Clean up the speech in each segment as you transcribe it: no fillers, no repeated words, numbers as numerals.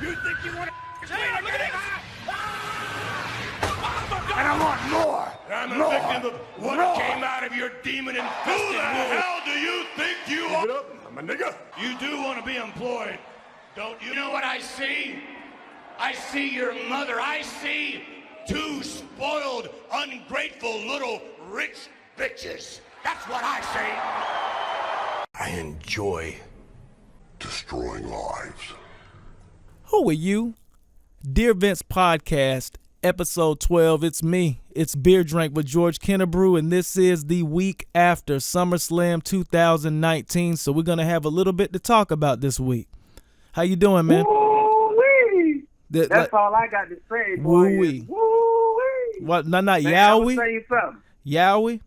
You think you want to say look at and I want more. I'm a victim of what came out of your demon-infested Who the hell do you think you are? Give it up. I'm a nigga. You do want to be employed, don't you? You know what I see? I see your mother. I see two spoiled, ungrateful little rich bitches. That's what I see. I enjoy destroying lives. Who are you? Dear Vince Podcast, episode 12. It's me. It's Beer Drink with George Kennebrew, and this is the week after SummerSlam 2019. So we're gonna have a little bit to talk about this week. How you doing, man? Woo-wee. That's all I got to say, boy. Woo-wee. Woo-wee. What? Not Man, Yowie? I was saying something. Yowie?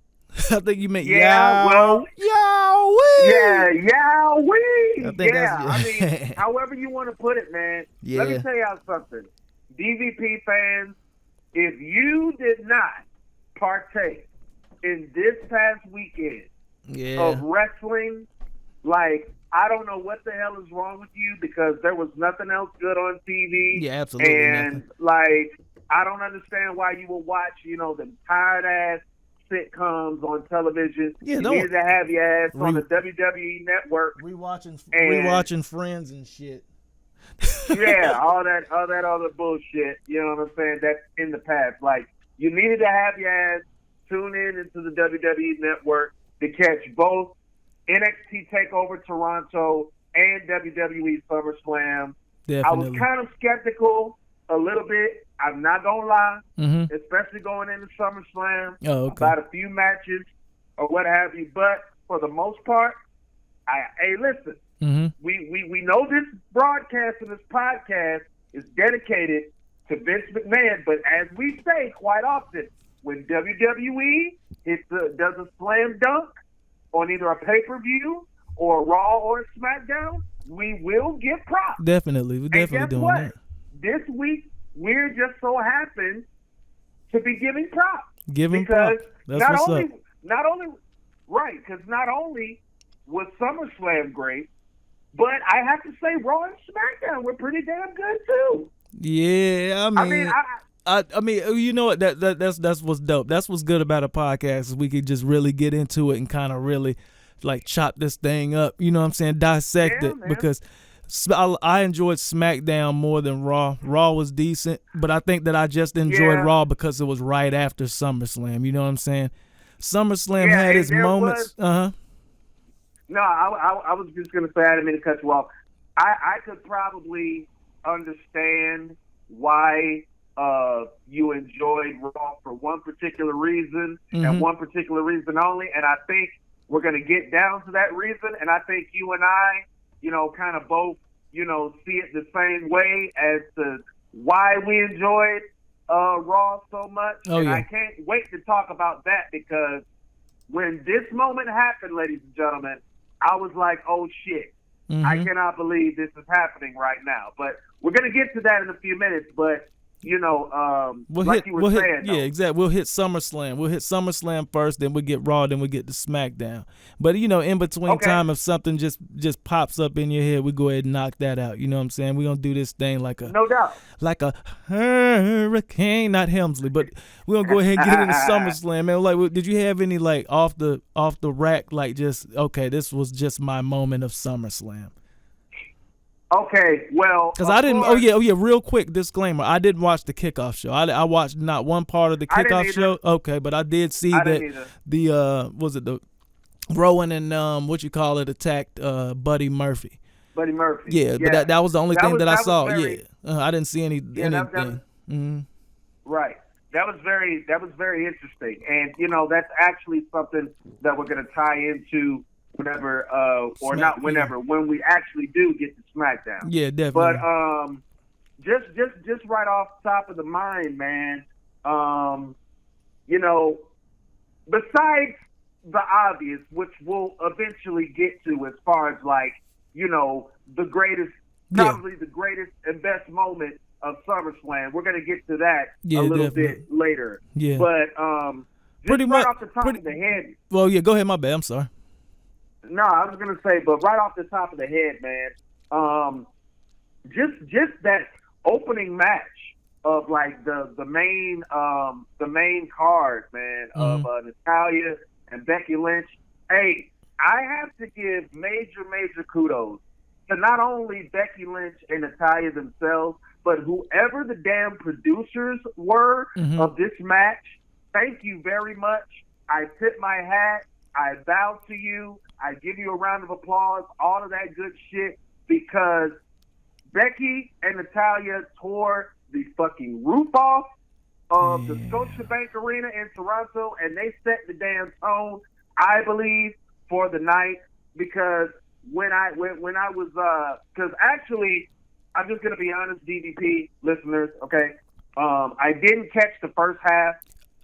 I think you meant Yeah, well, Yowie. Yeah, Yowie. I think yeah, that's- I mean, however you want to put it, man. Yeah. Let me tell y'all something. DVP fans, if you did not partake in this past weekend of wrestling, like, I don't know what the hell is wrong with you, because there was nothing else good on TV. Yeah, absolutely And, nothing. like, I don't understand why you will watch, them tired-ass sitcoms on television. Yeah, you don't- needed to have your ass on the WWE Network. Rewatching Friends and shit. Yeah, all that other bullshit, you know what I'm saying, that's in the past. Like, you needed to have your ass tune in into the WWE Network to catch both NXT TakeOver Toronto and WWE SummerSlam. Definitely. I was kind of skeptical a little bit, I'm not going to lie, Mm-hmm. especially going into SummerSlam, Oh, okay. about a few matches or what have you. But for the most part, hey, listen, Mm-hmm. we know this broadcast and this podcast is dedicated to Vince McMahon, but as we say quite often, when WWE does a slam dunk on either a pay-per-view or Raw or SmackDown, we will give props. Definitely. We're And definitely guess doing what? that. This week, we're just so happen to be giving props. Give him because props. That's what's up. not only was SummerSlam great, but I have to say Raw and SmackDown were pretty damn good too. Yeah, I mean, you know what? That's what's dope. That's what's good about a podcast is we could just really get into it and kind of really like chop this thing up. You know what I'm saying? Dissect Yeah, it, man. because I enjoyed SmackDown more than Raw. Raw was decent, but I think that I just enjoyed Yeah. Raw because it was right after SummerSlam. You know what I'm saying? SummerSlam Yeah, had and its there moments. was- No, I was just going to say, I didn't mean to cut you off. I could probably understand why you enjoyed Raw for one particular reason Mhm. and one particular reason only, and I think we're going to get down to that reason, and I think you and I, kind of both, see it the same way as to why we enjoyed Raw so much. Oh, and yeah. I can't wait to talk about that, because when this moment happened, ladies and gentlemen, I was like, oh, shit. Mhm. I cannot believe this is happening right now. But we're going to get to that in a few minutes. But, you were saying. Yeah, exactly. We'll hit SummerSlam. We'll hit SummerSlam first, then we'll get Raw, then we'll get to SmackDown. But, in between Okay. time, if something just pops up in your head, we go ahead and knock that out. You know what I'm saying? We're going to do this thing like No doubt. a hurricane, not Helmsley, but we're going to go ahead and get into SummerSlam, man. Like, did you have any, like, off the rack, like, just, okay, this was just my moment of SummerSlam? Okay, well. Because of I didn't. course- Oh yeah. Real quick disclaimer: I didn't watch the kickoff show. I watched not one part of the I didn't kickoff either. show. Okay, but I did see I that didn't either. the was it the Rowan and attacked Buddy Murphy. Buddy Murphy. Yeah, but that was the only thing that I saw. very- I didn't see any Yeah, that- anything. Mhm. Right. That was very interesting. And, that's actually something that we're going to tie into whenever, or not whenever, when we actually do get to SmackDown. Yeah, definitely. But just right off the top of the mind, man, besides the obvious, which we'll eventually get to as far as like, the greatest, probably the greatest and best moment of SummerSlam. We're going to get to that Yeah, a little definitely. bit later. Yeah. But just Pretty right much- off the top pretty- of the head, Well, yeah. Go ahead. My bad. I'm sorry. no, I was going to say, but right off the top of the head, man, just that opening match of like the main card, man, of Natalya and Becky Lynch. Hey, I have to give major kudos to not only Becky Lynch and Natalya themselves, but whoever the damn producers were of this match. Thank you very much. I tip my hat. I bow to you. I give you a round of applause. All of that good shit, because Becky and Natalya tore the fucking roof off of the Scotiabank Arena in Toronto, and they set the damn tone, I believe, for the night. Because when I was, because actually, I'm just gonna be honest, DVP listeners, okay? I didn't catch the first half,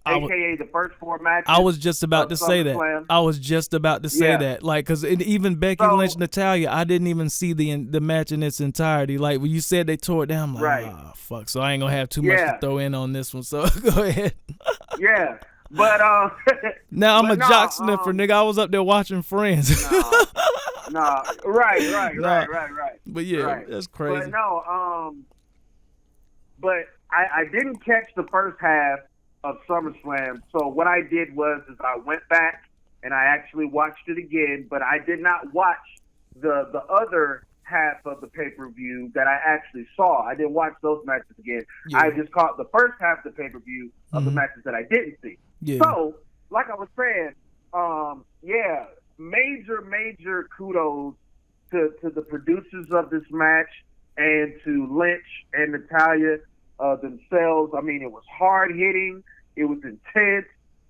aka the first 4 matches. I was just about to say that. Slam. I was just about to say that. Like, because even Becky Lynch, Natalya, I didn't even see the match in its entirety. Like, when you said they tore it down, I'm like, right. Oh, fuck. So I ain't going to have too much to throw in on this one. So go ahead. Yeah. But, now I'm a jock sniffer, nigga. I was up there watching Friends. Nah. Right. But yeah, right. That's crazy. But no, but I didn't catch the first half of SummerSlam. So what I did was I went back and I actually watched it again, but I did not watch the other half of the pay-per-view that I actually saw. I didn't watch those matches again. Yeah. I just caught the first half of the pay-per-view of the matches that I didn't see. Yeah. So, like I was saying, major kudos to the producers of this match and to Lynch and Natalya themselves. I mean, it was hard-hitting. It was intense.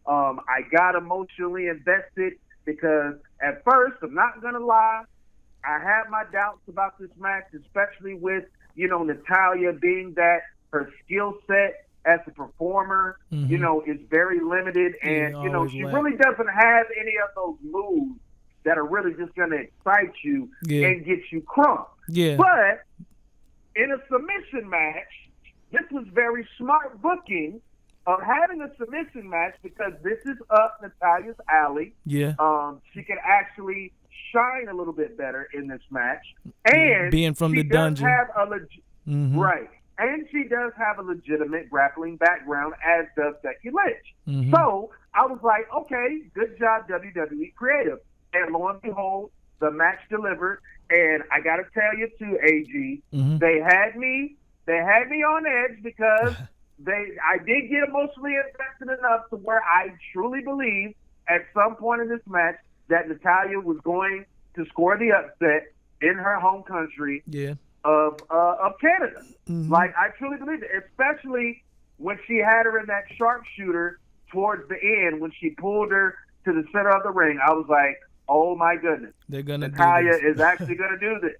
I got emotionally invested because at first, I'm not going to lie, I had my doubts about this match, especially with, Natalya being that her skill set as a performer, is very limited. And, she really doesn't have any of those moves that are really just going to excite you and get you crunk. Yeah. But in a submission match, this was very smart booking of having a submission match, because this is up Natalya's alley. Yeah. She can actually shine a little bit better in this match. And being from the dungeon. Right. And she does have a legitimate grappling background, as does Becky Lynch. So I was like, okay, good job, WWE Creative. And lo and behold, the match delivered. And I got to tell you too, AG, they had me on edge, because I did get emotionally invested enough to where I truly believe at some point in this match that Natalya was going to score the upset in her home country of Canada. Like, I truly believe it, especially when she had her in that sharpshooter towards the end, when she pulled her to the center of the ring. I was like, oh my goodness, Natalya is actually going to do this.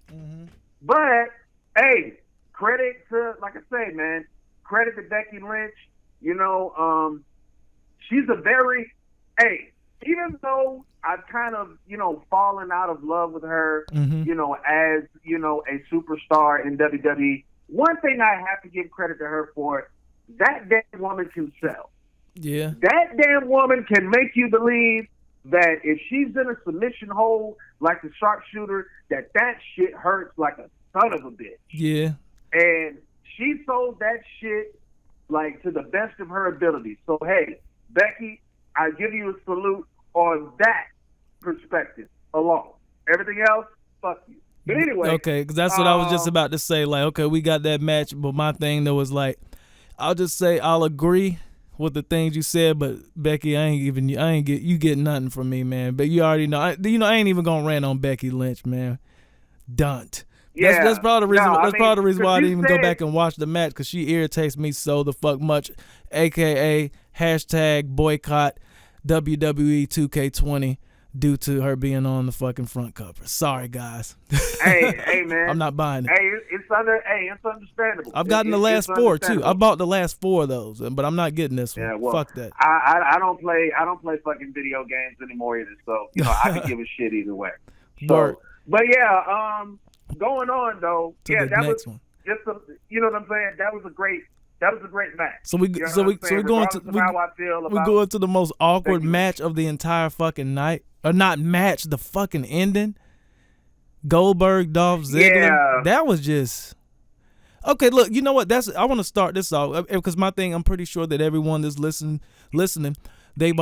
But, hey, credit to, like I say, man, credit to Becky Lynch. She's a very, even though I've kind of, fallen out of love with her, as, a superstar in WWE, one thing I have to give credit to her for, that damn woman can sell. Yeah. That damn woman can make you believe that if she's in a submission hold like the sharpshooter, that shit hurts like a son of a bitch. Yeah. And she sold that shit like to the best of her ability. So, hey, Becky, I give you a salute on that perspective alone. Everything else, fuck you. But anyway. Okay, because that's what I was just about to say. Like, okay, we got that match, but my thing though was like, I'll just say I'll agree with the things you said, but Becky, you get nothing from me, man. But you already know, I ain't even gonna rant on Becky Lynch, man. Dunt. Yeah, that's part of the reason. That's part of the reason why I didn't even go back and watch the match, because she irritates me so the fuck much. AKA #boycott WWE 2K20 due to her being on the fucking front cover. Sorry, guys. Hey, man. I'm not buying it. Hey, it's understandable. I've gotten the last 4 too. I bought the last 4 of those, but I'm not getting this one. Yeah, well, fuck that. I don't play fucking video games anymore either, so I can give a shit either way. So, but yeah, going on though, that was one. Just you know what I'm saying. That was a great match. So we going to the most awkward match of the entire fucking night, or not match, the fucking ending. Goldberg, Dolph Ziggler. Yeah. That was just Okay, look, you know what? I want to start this off because my thing. I'm pretty sure that everyone that's listening, they've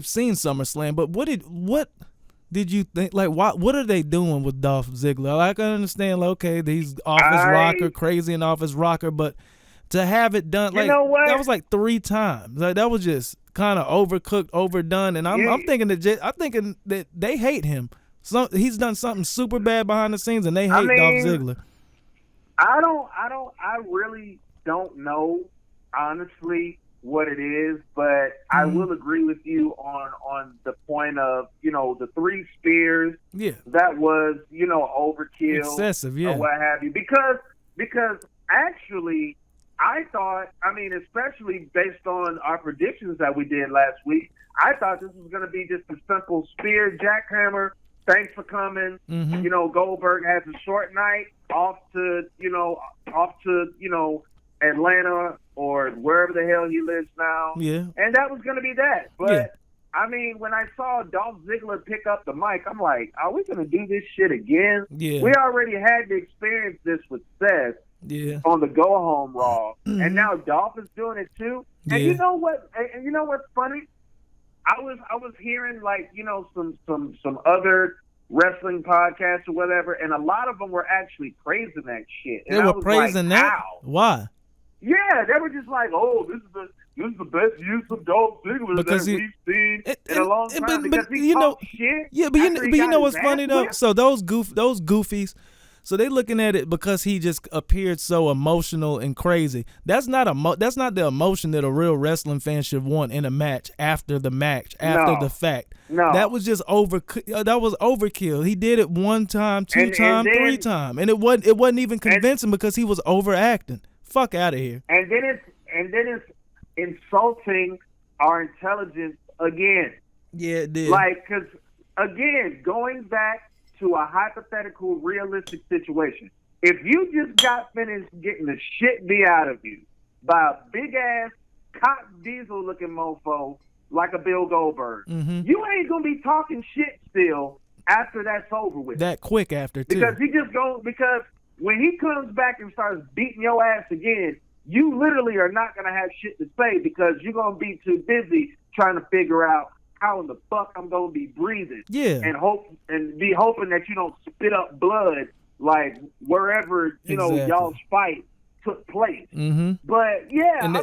seen SummerSlam. But what did you think? Like, what are they doing with Dolph Ziggler? Like, I understand, like, okay, he's office rocker, crazy and office rocker, but to have it done, like, that was like 3 times. Like, that was just kind of overcooked, overdone. And I'm thinking that they hate him. He's done something super bad behind the scenes, and they hate Dolph Ziggler. I really don't know, honestly, what it is, but I will agree with you on the point of, the 3 spears. Yeah. That was, overkill. Excessive, yeah. Or what have you. Because actually, I thought, especially based on our predictions that we did last week, I thought this was going to be just a simple spear, jackhammer. Thanks for coming. Mm-hmm. Goldberg has a short night off to Atlanta or wherever the hell he lives now. Yeah. And that was going to be that. But, when I saw Dolph Ziggler pick up the mic, I'm like, are we going to do this shit again? Yeah. We already had to experience this with Seth on the go-home Raw. And now Dolph is doing it too. And you know what? And you know what's funny? I was hearing some other wrestling podcasts or whatever, and a lot of them were actually praising that shit. And they were praising that? How? Why? Yeah, they were just like, "Oh, this is the best use of Dolph Ziggler that we've seen in a long time." Because he talks shit. Yeah, but you know what's funny though? So those goofies. So they looking at it because he just appeared so emotional and crazy. That's not the emotion that a real wrestling fan should want in a match after the the fact. No. That was just overkill. He did it 1 time, 2 times, 3 times, and it wasn't even convincing because he was overacting. Fuck out of here. And then it's insulting our intelligence again. Yeah, it did. Like, because again, going back to a hypothetical, realistic situation. If you just got finished getting the shit beat out of you by a big-ass, cotton diesel-looking mofo like a Bill Goldberg, you ain't going to be talking shit still after that's over with. That quick after, too. Because when he comes back and starts beating your ass again, you literally are not going to have shit to say because you're going to be too busy trying to figure out how in the fuck I'm gonna be breathing, and be hoping that you don't spit up blood like wherever y'all's fight took place. But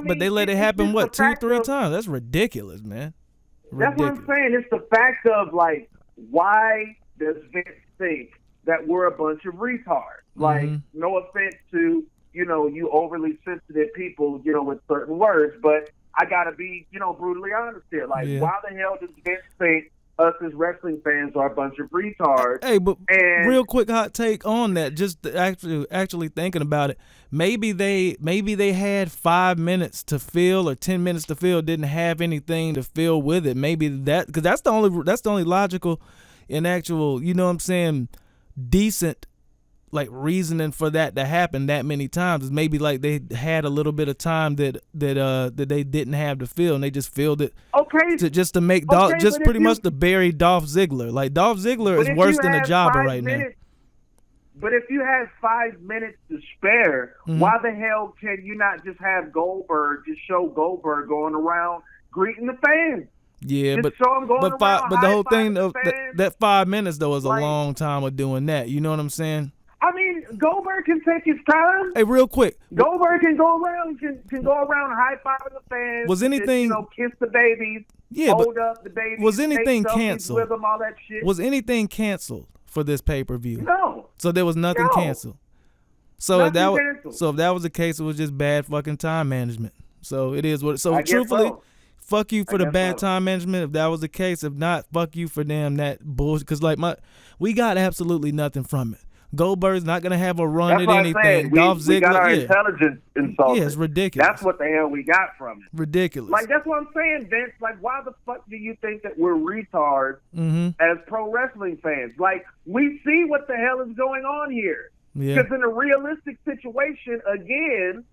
but they let it happen 2-3 times. That's ridiculous, man. That's what I'm saying. It's the fact of like, why does Vince think that we're a bunch of retards? Like, no offense to you overly sensitive people, with certain words, but I gotta be, brutally honest here. Like, why the hell does Vince think us as wrestling fans are a bunch of retards? Hey, but real quick hot take on that. Just actually thinking about it. Maybe they had 5 minutes to fill or 10 minutes to fill. Didn't have anything to fill with it. Maybe that because that's the only logical and actual. Decent. Like reasoning for that to happen that many times is maybe like they had a little bit of time that they didn't have to fill and they just filled it to make Dolph pretty much to bury Dolph Ziggler. Like Dolph Ziggler is worse than a jobber right now. But if you have 5 minutes to spare, why the hell can you not just have show Goldberg going around greeting the fans? Yeah, just but the whole thing of that 5 minutes though is a long time of doing that. You know what I'm saying? Goldberg can take his time. Hey, real quick. Goldberg can go around, high-fiving the fans. Was anything... kiss the babies, hold up the babies. Was anything canceled? With them, all that shit. Was anything canceled for this pay-per-view? No. So there was nothing canceled. So if that was the case, it was just bad fucking time management. So it is what... So truthfully, fuck you for the bad time management if that was the case. If not, fuck you for damn that bullshit. Because we got absolutely nothing from it. Goldberg's not gonna have a run at anything. Dolph Ziggler, we got our intelligence insulted. Yeah, it's ridiculous. That's what the hell we got from it. Ridiculous. Like that's what I'm saying, Vince. Like, why the fuck do you think that we're retards as pro wrestling fans? Like, we see what the hell is going on here. Because in a realistic situation, again,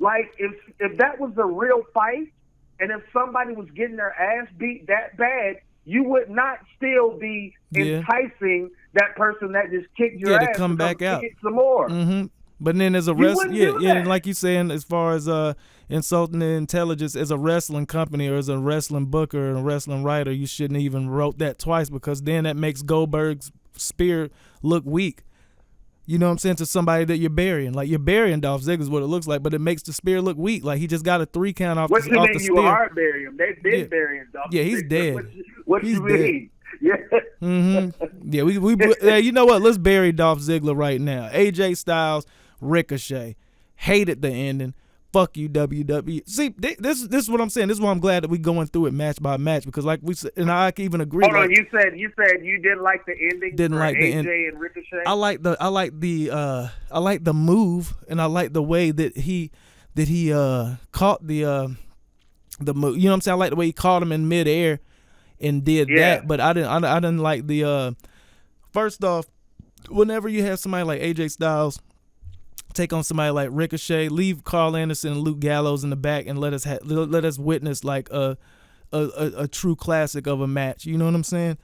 like if that was a real fight, and if somebody was getting their ass beat that bad, you would not still be enticing that person that just kicked your ass to come back out. Kick it some more. But then as a wouldn't do that. and like you saying, as far as insulting the intelligence as a wrestling company or as a wrestling booker and a wrestling writer, you shouldn't even wrote that twice, because then that makes Goldberg's spear look weak. You know what I'm saying? To somebody that you're burying. Like, you're burying Dolph Ziggler is what it looks like, but it makes the spear look weak. Like, he just got a 3 count off, what the, you off mean the you spear. are burying him? They've been burying Dolph. Yeah, he's dead. What He's you dead. mean? Yeah. Mm-hmm. Yeah, we you know what? Let's bury Dolph Ziggler right now. AJ Styles, Ricochet. Hated the ending. Fuck you, WWE. See, this is what I'm saying. This is why I'm glad that we going through it match by match, because like we said, and I can even agree. Hold on, you said you didn't like the ending. Didn't for like the AJ and Ricochet. I like the move, and I like the way that he caught the move. You know what I'm saying? I like the way he caught him in midair and did that. But I didn't like the first off, whenever you have somebody like AJ Styles take on somebody like Ricochet, leave Carl Anderson and Luke Gallows in the back and let us witness like a true classic of a match. You know what I'm saying?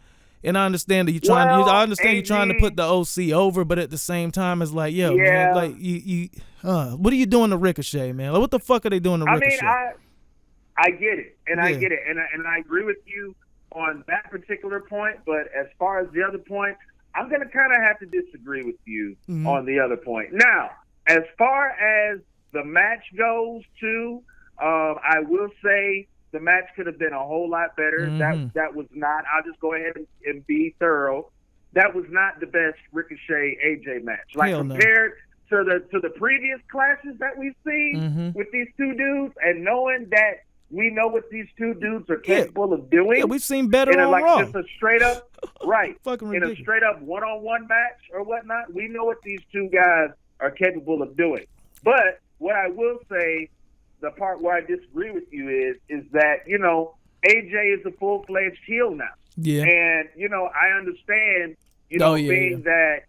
And I understand that you're trying to put the OC over, but at the same time, it's like, yo, man, like what are you doing to Ricochet, man? Like, what the fuck are they doing to Ricochet? I mean, I get it, and I get it, and I agree with you on that particular point. But as far as the other point, I'm gonna kind of have to disagree with you on the other point. Now, as far as the match goes, too, I will say the match could have been a whole lot better. That was not. I'll just go ahead and be thorough. That was not the best Ricochet AJ match. Like, compared to the previous clashes that we've seen with these two dudes, and knowing that we know what these two dudes are capable of doing. Yeah, we've seen better on like Raw. Just a straight up Fucking in ridiculous. a straight up one-on-one match or whatnot. We know what these two guys are capable of doing. But what I will say, the part where I disagree with you is that, you know, AJ is a full-fledged heel now. Yeah. And, you know, I understand, that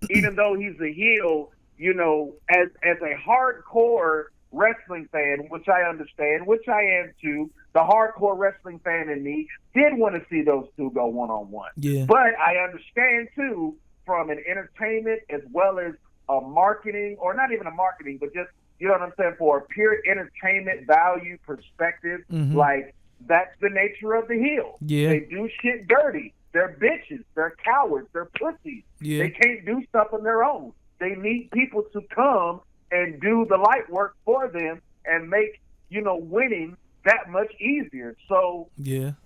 even though he's a heel, you know, as a hardcore wrestling fan, which I understand, which I am too, the hardcore wrestling fan in me did want to see those two go one-on-one. Yeah. But I understand, too, from an entertainment as well as a marketing, or not even a marketing, but just, you know what I'm saying, for a pure entertainment value perspective, like, that's the nature of the heel. Yeah. They do shit dirty. They're bitches. They're cowards. They're pussies. Yeah. They can't do stuff on their own. They need people to come and do the light work for them and make, you know, winning that much easier. So,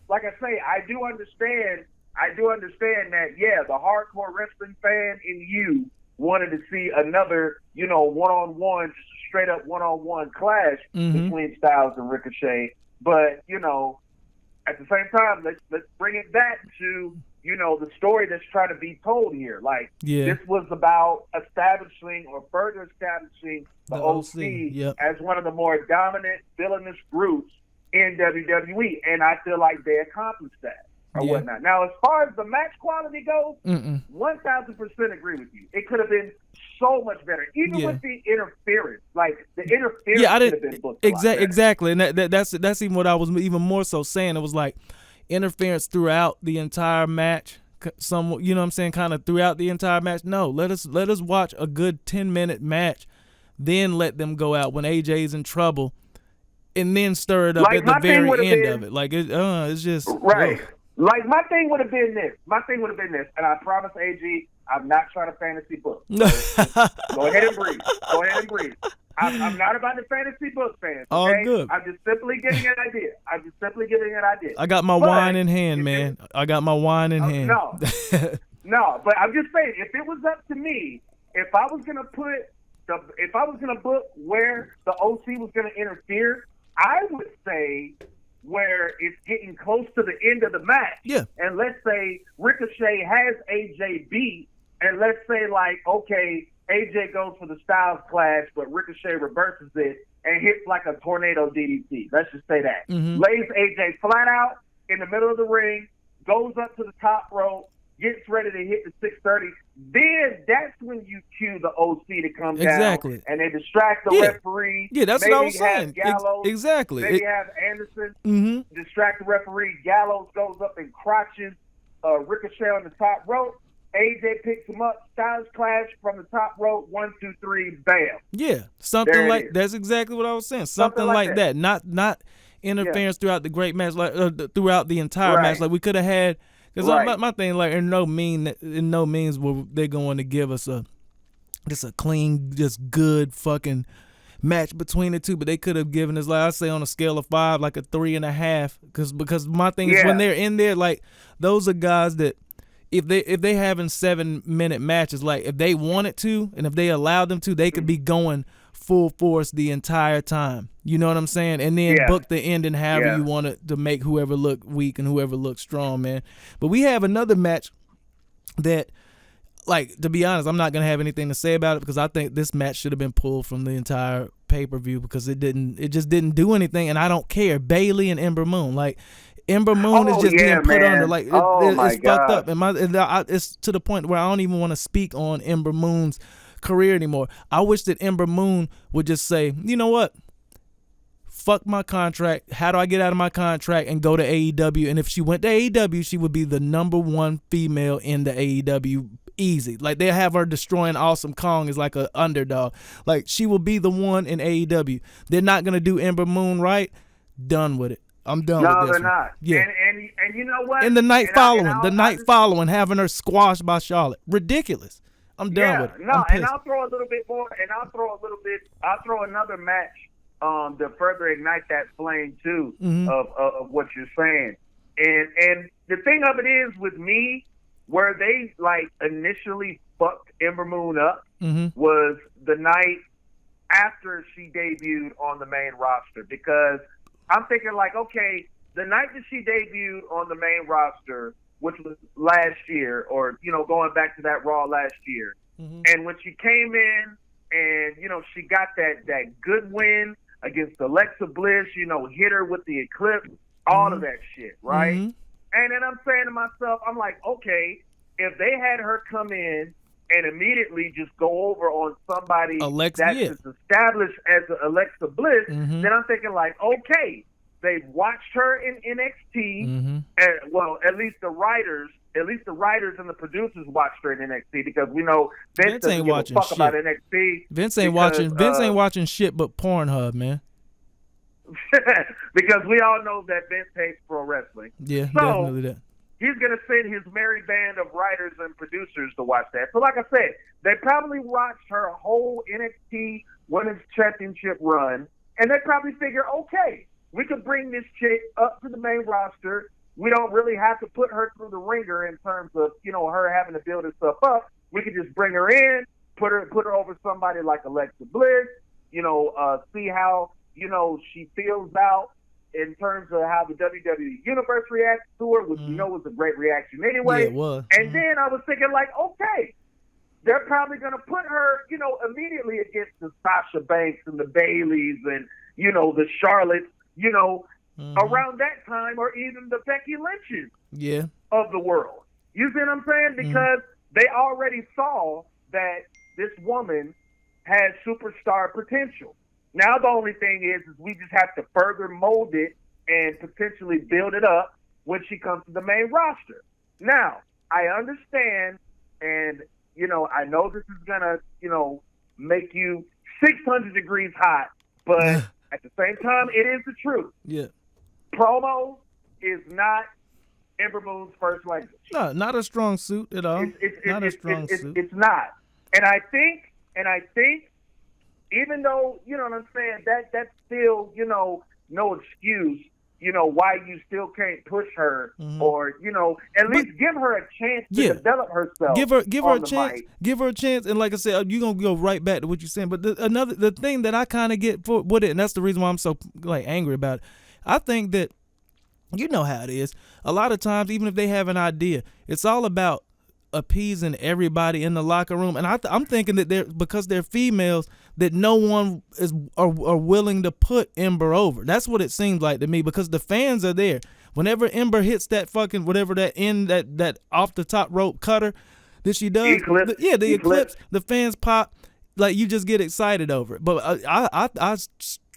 like I say, I do understand that, the hardcore wrestling fan in you wanted to see another, you know, one-on-one, just a straight-up one-on-one clash between Styles and Ricochet. But, you know, at the same time, let's bring it back to, you know, the story that's trying to be told here. Like, this was about establishing or further establishing the OC as one of the more dominant villainous groups in WWE. And I feel like they accomplished that or whatnot. Now, as far as the match quality goes, 1,000% agree with you. It could have been so much better, even with the interference. Like, the interference could have been booked exactly, and that's even what I was even more so saying. It was like interference throughout the entire match. Some, you know what I'm saying, kind of throughout the entire match. No, let us watch a good 10-minute match, then let them go out when AJ's in trouble, and then stir it up at the very end of it. Like, it's just right. Like, my thing would have been this, and I promise, AG, I'm not trying to fantasy book. So go ahead and breathe. I'm not about the fantasy book fans. Okay? All good. I'm just simply giving an idea. I got my wine in hand, man. I got my wine in hand. No, but I'm just saying, if it was up to me, if I was gonna book where the OC was gonna interfere, I would say where it's getting close to the end of the match. Yeah. And let's say Ricochet has AJ beat, and let's say, like, okay, AJ goes for the Styles clash, but Ricochet reverses it and hits like a tornado DDT. Let's just say that. Lays AJ flat out in the middle of the ring, goes up to the top rope, gets ready to hit the 630. Then that's when you cue the OC to come down. And they distract the referee. Yeah, that's what I was saying. Gallows, exactly. Maybe have Anderson distract the referee. Gallows goes up and crotches Ricochet on the top rope. AJ picks him up, styles clash from the top rope, 1, 2, 3, bam. Yeah, something like that's exactly what I was saying. Something like that. Not interference throughout the great match, like throughout the entire match. Like we could have had, because my thing, like in no means were they going to give us just a clean, just good fucking match between the two, but they could have given us, like I say, on a scale of 5, like a 3.5. Because my thing is when they're in there, like those are guys that if they having 7-minute matches, like if they wanted to and if they allowed them to, they could be going full force the entire time. You know what I'm saying? And then book the ending however you want it to make whoever look weak and whoever look strong, man. But we have another match that, like, to be honest, I'm not gonna have anything to say about it because I think this match should have been pulled from the entire pay-per-view because it just didn't do anything, and I don't care. Bayley and Ember Moon, like Ember Moon is just being put under, like it's fucked up, and it's to the point where I don't even want to speak on Ember Moon's career anymore. I wish that Ember Moon would just say, you know what? Fuck my contract. How do I get out of my contract and go to AEW? And if she went to AEW, she would be the #1 female in the AEW. Easy. Like they'll have her destroying Awesome Kong as like an underdog. Like she will be the one in AEW. They're not gonna do Ember Moon right. Done with it. I'm done with this. No, they're not. Yeah. And you know what? And the night following, having her squashed by Charlotte. Ridiculous. I'm done with it. No, and I'll throw a little bit more, and I'll throw another match to further ignite that flame too of what you're saying. And the thing of it is with me, where they like initially fucked Ember Moon up was the night after she debuted on the main roster, because I'm thinking like, okay, the night that she debuted on the main roster, which was last year, or, you know, going back to that Raw last year, and when she came in and, you know, she got that good win against Alexa Bliss, you know, hit her with the Eclipse, all of that shit, right? And then I'm saying to myself, I'm like, okay, if they had her come in and immediately just go over on somebody that's established as Alexa Bliss, then I'm thinking like, okay, they've watched her in NXT, and well, at least the writers and the producers watched her in NXT, because we know Vince ain't watching shit about NXT. Vince ain't watching shit but Pornhub, man. Because we all know that Vince hates pro wrestling. Yeah, so definitely that. He's going to send his merry band of writers and producers to watch that. So like I said, they probably watched her whole NXT Women's Championship run, and they probably figure, okay, we could bring this chick up to the main roster. We don't really have to put her through the ringer in terms of, you know, her having to build herself up. We could just bring her in, put her over somebody like Alexa Bliss, you know, see how, you know, she feels out in terms of how the WWE Universe reacts to her, which we know was a great reaction anyway. Yeah, it was. And then I was thinking like, okay, they're probably going to put her, you know, immediately against the Sasha Banks and the Baileys and, you know, the Charlottes, you know, around that time, or even the Becky Lynches of the world. You see what I'm saying? Because they already saw that this woman had superstar potential. Now the only thing is we just have to further mold it and potentially build it up when she comes to the main roster. Now, I understand, and, you know, I know this is going to, you know, make you 600 degrees hot, but at the same time, it is the truth. Yeah. Promo is not Ember Moon's first language. No, not a strong suit at all. It's not. And I think, even though, you know what I'm saying, that's still, you know, no excuse, you know, why you still can't push her, or, you know, at least give her a chance to develop herself. Give her a chance. Mic. Give her a chance. And like I said, you're going to go right back to what you're saying. But the thing that I kind of get with it, and that's the reason why I'm so like angry about it, I think that, you know how it is. A lot of times, even if they have an idea, it's all about appeasing everybody in the locker room. And I'm thinking that because they're females, that no one are willing to put Ember over. That's what it seems like to me, because the fans are there. Whenever Ember hits that fucking whatever that off the top rope cutter that she does, the eclipse, the fans pop, like you just get excited over it. But I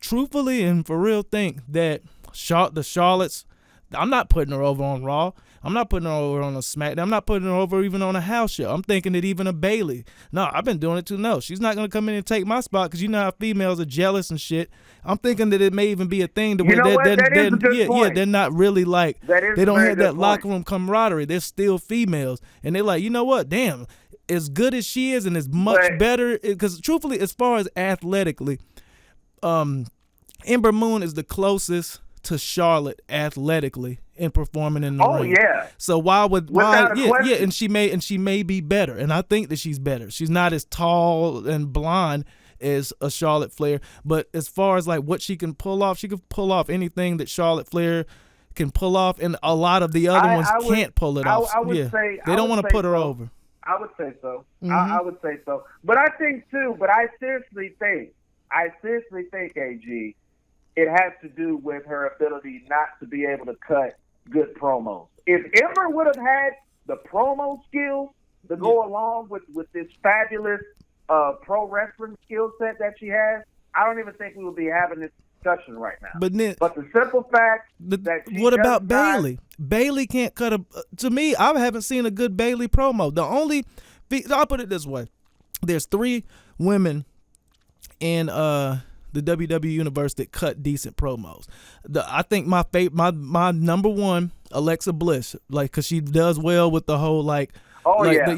truthfully and for real think that the Charlottes, I'm not putting her over on Raw. I'm not putting her over on a SmackDown. I'm not putting her over even on a house show. I'm thinking that even a Bailey. No, I've been doing it too. No, she's not going to come in and take my spot because you know how females are jealous and shit. I'm thinking that it may even be a thing to where they're not really like, they don't have that locker room camaraderie. They're still females. And they're like, you know what? Damn, as good as she is and as much better, because truthfully, as far as athletically, Ember Moon is the closest to Charlotte athletically in performing in the ring. Oh yeah. So and she may be better, and I think that she's better. She's not as tall and blonde as a Charlotte Flair, but as far as like what she can pull off anything that Charlotte Flair can pull off, and a lot of the other ones can't pull it off. I would say they don't want to put her over. I would say so. I would say so. But I think too. But I seriously think, AG, it has to do with her ability not to be able to cut good promos. If Ember would have had the promo skills to go along with this fabulous pro wrestling skill set that she has, I don't even think we would be having this discussion right now. But the simple fact that what about Bailey? Bailey can't cut a. To me, I haven't seen a good Bailey promo. I'll put it this way: there's 3 women in the WWE universe that cut decent promos. I think my number one, Alexa Bliss, like, cause she does well with the whole like. Alexa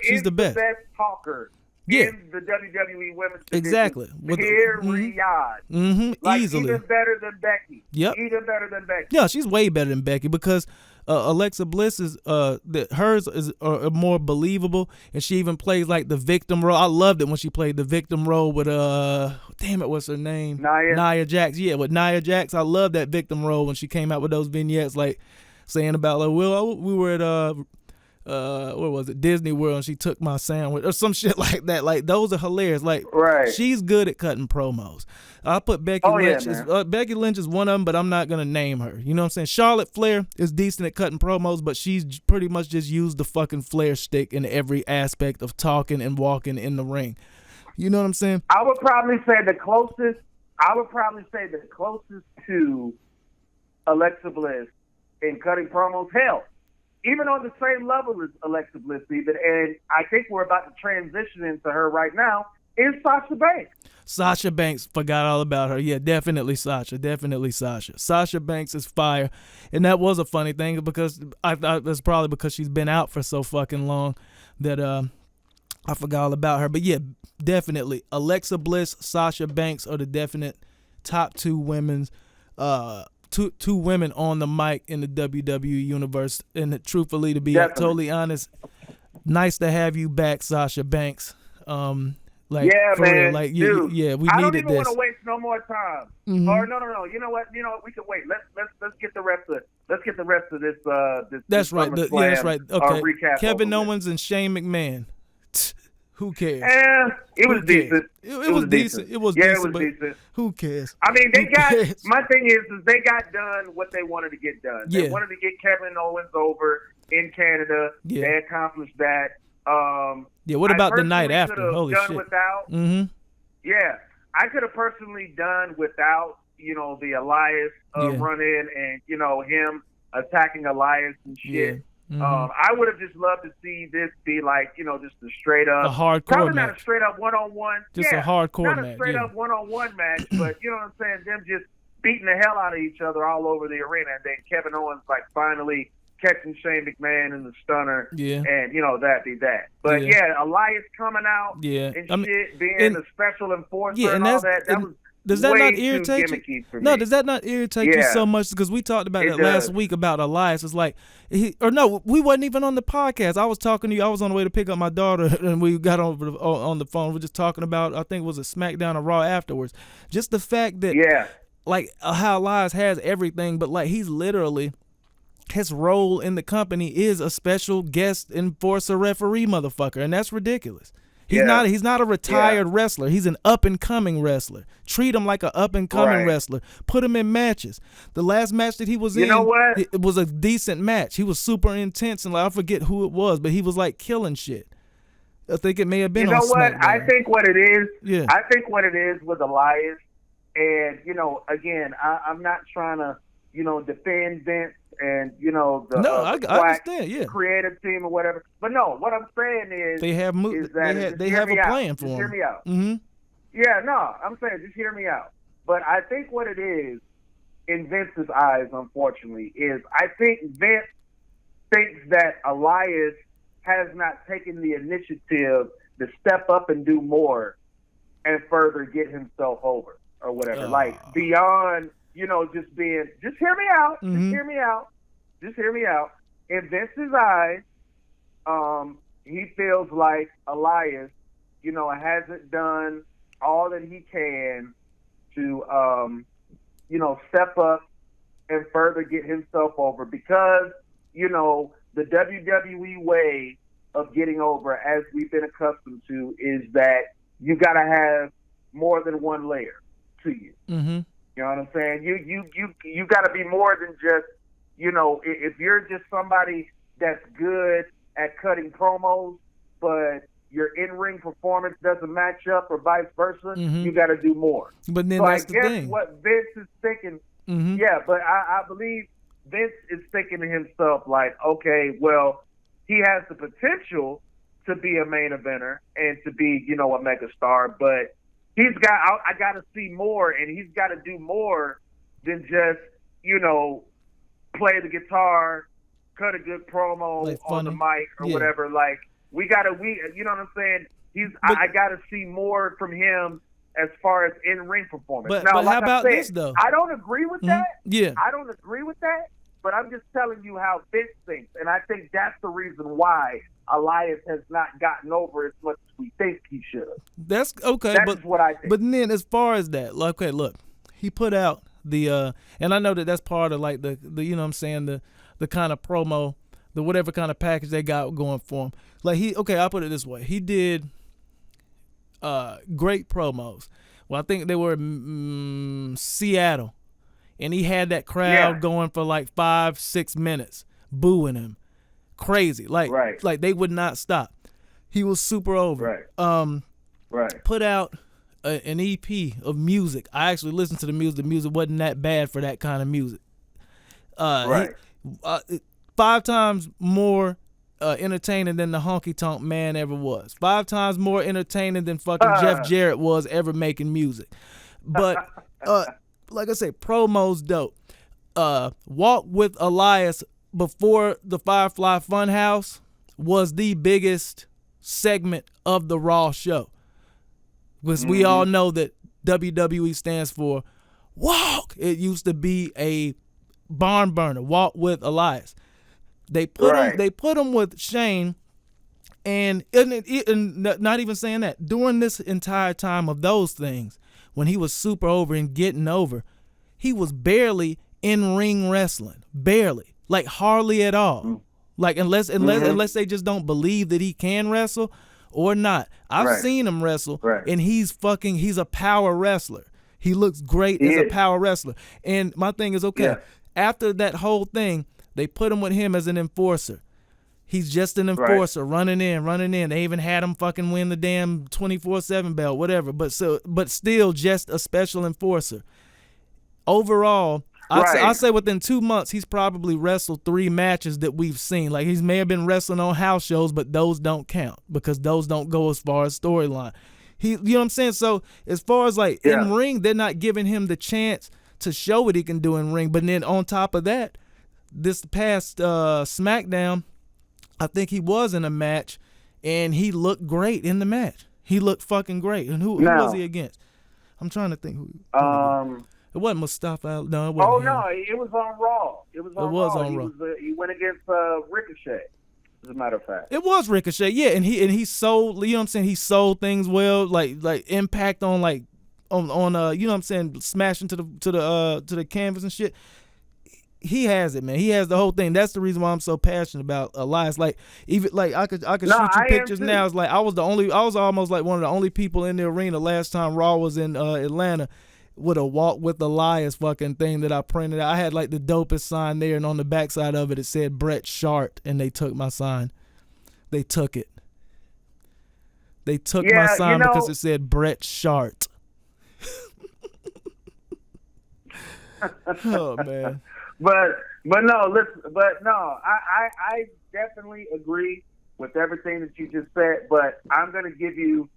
is the best talker in the WWE women's division. Exactly. Period. Like, easily. Even better than Becky. Yep. Even better than Becky. Yeah, she's way better than Becky because Alexa Bliss is hers is more believable, and she even plays like the victim role. I loved it when she played the victim role with what's her name? Nia Jax. Yeah, with Nia Jax, I love that victim role when she came out with those vignettes, like saying about like, well, we were at what was it, Disney World, and she took my sandwich or some shit like that. Like, those are hilarious. Like, she's good at cutting promos. I put Becky Lynch. Becky Lynch is one of them, but I'm not gonna name her. You know what I'm saying? Charlotte Flair is decent at cutting promos, but she's pretty much just used the fucking Flair stick in every aspect of talking and walking in the ring. You know what I'm saying? I would probably say the closest to Alexa Bliss in cutting promos. Hell, even on the same level as Alexa Bliss, even, and I think we're about to transition into her right now, is Sasha Banks. Sasha Banks, forgot all about her. Yeah, definitely Sasha. Sasha Banks is fire. And that was a funny thing because I thought that's probably because she's been out for so fucking long that I forgot all about her. But yeah, definitely Alexa Bliss, Sasha Banks are the definite top 2 women's two women on the mic in the WWE universe. And truthfully, to be totally honest, nice to have you back, Sasha Banks. Like, yeah, man. Real, like, dude, we needed this. I don't even want to waste no more time. Mm-hmm. Or no. You know what? We can wait. Let's get the rest of this. That's right. That's right. Okay. Recap Kevin Owens and Shane McMahon. Who cares? It was decent. It was decent. It was decent. Who cares? I mean, my thing is they got done what they wanted to get done. They wanted to get Kevin Owens over in Canada. Yeah. They accomplished that. What about the night after? Holy shit. Without, mm-hmm. Yeah, I could have personally done without, the Elias run in and, him attacking Elias and shit. Yeah. Mm-hmm. I would have just loved to see this be like, just a straight up, a hardcore probably match. Not a straight up one-on-one. Just a hardcore match. Not a straight up one-on-one match, but you know what I'm saying? Them just beating the hell out of each other all over the arena, and then Kevin Owens like finally catching Shane McMahon in the stunner, and that be that. But Elias coming out, and shit, being the special enforcer, and all that. That was does that way not irritate you? No, does that not irritate you so much? Because we talked about it last week about Elias. It's like, we wasn't even on the podcast. I was talking to you. I was on the way to pick up my daughter, and we got on the phone. We're just talking about, I think it was a SmackDown or Raw afterwards. Just the fact that, like, how Elias has everything, but like he's literally, his role in the company is a special guest enforcer referee motherfucker, and that's ridiculous. He's not a retired wrestler. He's an up-and-coming wrestler. Treat him like an up-and-coming wrestler. Put him in matches. The last match that he was in, it was a decent match. He was super intense, and like, I forget who it was, but he was like killing shit. I think it may have been on SmackDown. I think what it is, I think what it is with Elias, and, again, I'm not trying to defend Vince and, the I understand, yeah. creative team or whatever. But no, what I'm saying is they have they have a plan for him. Just hear me out. Mm-hmm. Yeah, no, I'm saying just hear me out. But I think what it is, in Vince's eyes, unfortunately, is I think Vince thinks that Elias has not taken the initiative to step up and do more and further get himself over or whatever. Like beyond, just being, just hear me out. Mm-hmm. Just hear me out. In Vince's eyes, he feels like Elias, hasn't done all that he can to, step up and further get himself over because, the WWE way of getting over, as we've been accustomed to, is that you got to have more than one layer to you. Mm-hmm. You know what I'm saying? You got to be more than just, if you're just somebody that's good at cutting promos, but your in-ring performance doesn't match up or vice versa, you got to do more. But then so that's I the guess thing. What Vince is thinking, mm-hmm. yeah, but I believe Vince is thinking to himself like, okay, well, he has the potential to be a main eventer and to be, a megastar, but I got to see more, and he's got to do more than just, play the guitar, cut a good promo like on the mic or whatever. Like we you know what I'm saying? I got to see more from him as far as in-ring performance. But now, how about this though? I don't agree with that. Yeah. I don't agree with that. But I'm just telling you how Vince thinks, and I think that's the reason why Elias has not gotten over as much as we think he should. That's okay. That's what I think. But then, as far as that, okay, look, he put out the and I know that's part of like the you know what I'm saying, the kind of promo, the whatever kind of package they got going for him. Like I'll put it this way, he did great promos. Well, I think they were Seattle. And he had that crowd going for like 5-6 minutes, booing him, crazy, like they would not stop. He was super over. Put out an EP of music. I actually listened to the music. The music wasn't that bad for that kind of music. 5 times more entertaining than the Honky Tonk Man ever was. 5 times more entertaining than fucking Jeff Jarrett was ever making music. But like I say, promos dope. Walk with Elias before the Firefly Funhouse was the biggest segment of the Raw show. Because we all know that WWE stands for Walk. It used to be a barn burner. Walk with Elias. They put him with Shane, and not even saying that, during this entire time of those things, when he was super over and getting over, he was barely in ring wrestling, barely, like hardly at all. Like unless they just don't believe that he can wrestle or not. I've seen him wrestle, and he's a power wrestler. He looks great as a power wrestler. And my thing is, after that whole thing, they put him with him as an enforcer. He's just an enforcer, running in. They even had him fucking win the damn 24/7 belt, whatever. But still just a special enforcer. Overall, I'd say within 2 months, he's probably wrestled 3 matches that we've seen. Like, he may have been wrestling on house shows, but those don't count because those don't go as far as storyline. You know what I'm saying? So as far as like in ring, they're not giving him the chance to show what he can do in ring. But then on top of that, this past SmackDown, I think he was in a match, and he looked great in the match. He looked fucking great. And who was he against? I'm trying to think who. It wasn't Mustafa. No, it wasn't. No, it was on Raw. It was on Raw. He went against Ricochet, as a matter of fact. It was Ricochet, yeah, and he sold. You know what I'm saying? He sold things well, like Impact on you know what I'm saying, smashing to the canvas and shit. He has it, man. He has the whole thing. That's the reason why I'm so passionate about Elias. Like, even like I could shoot you pictures now. It's like I was almost like one of the only people in the arena last time Raw was in Atlanta with a Walk with Elias fucking thing that I printed out. I had like the dopest sign there, and on the backside of it said Bret Shart, and they took my sign. They took it. They took my sign because it said Bret Shart. Oh man. I definitely agree with everything that you just said, but I'm gonna hit you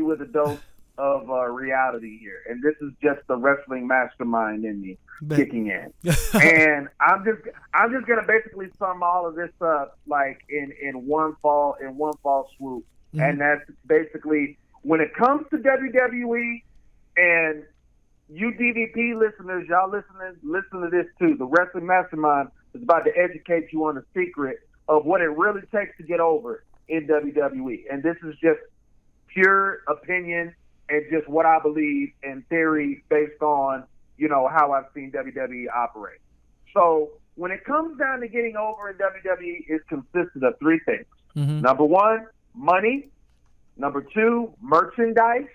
with a dose of reality here, and this is just the wrestling mastermind in me kicking in. And I'm just gonna basically sum all of this up like in one fall swoop. Mm-hmm. And that's basically when it comes to WWE, and you DVP listeners, y'all listen to this too. The Wrestling Mastermind is about to educate you on the secret of what it really takes to get over in WWE. And this is just pure opinion and just what I believe in theory based on, how I've seen WWE operate. So when it comes down to getting over in WWE, it consisted of three things. Mm-hmm. Number one, money. Number two, merchandise.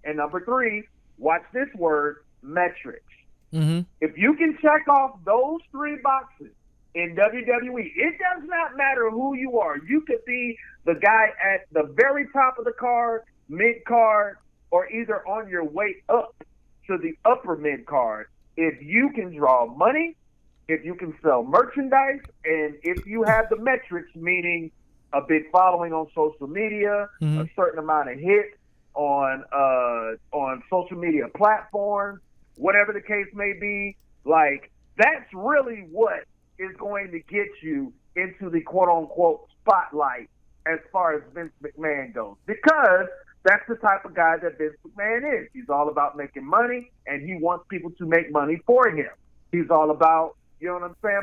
And number three, watch this word, metrics. Mm-hmm. If you can check off those three boxes in WWE, it does not matter who you are. You could be the guy at the very top of the card, mid-card, or either on your way up to the upper mid-card. If you can draw money, if you can sell merchandise, and if you have the metrics, meaning a big following on social media, mm-hmm. a certain amount of hits on social media platforms, whatever the case may be, like that's really what is going to get you into the quote-unquote spotlight as far as Vince McMahon goes. Because that's the type of guy that Vince McMahon is. He's all about making money, and he wants people to make money for him. He's all about,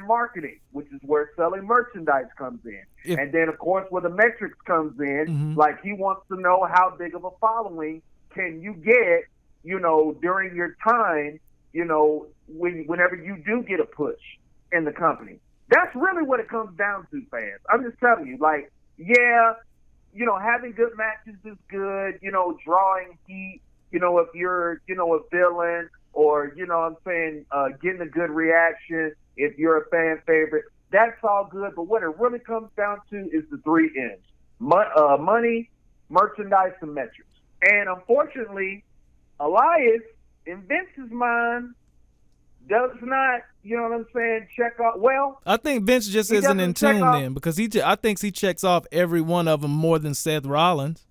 marketing, which is where selling merchandise comes in. And then, of course, where the metrics comes in, mm-hmm. like he wants to know how big of a following can you get, during your time, whenever you do get a push in the company. That's really what it comes down to, fans. I'm just telling you, having good matches is good, drawing heat, if you're, a villain or, getting a good reaction if you're a fan favorite, that's all good. But what it really comes down to is the three N's: money, merchandise, and metrics. And unfortunately, Elias, in Vince's mind, does not, check off. Well, I think Vince just isn't in tune then, because I think he checks off every one of them more than Seth Rollins.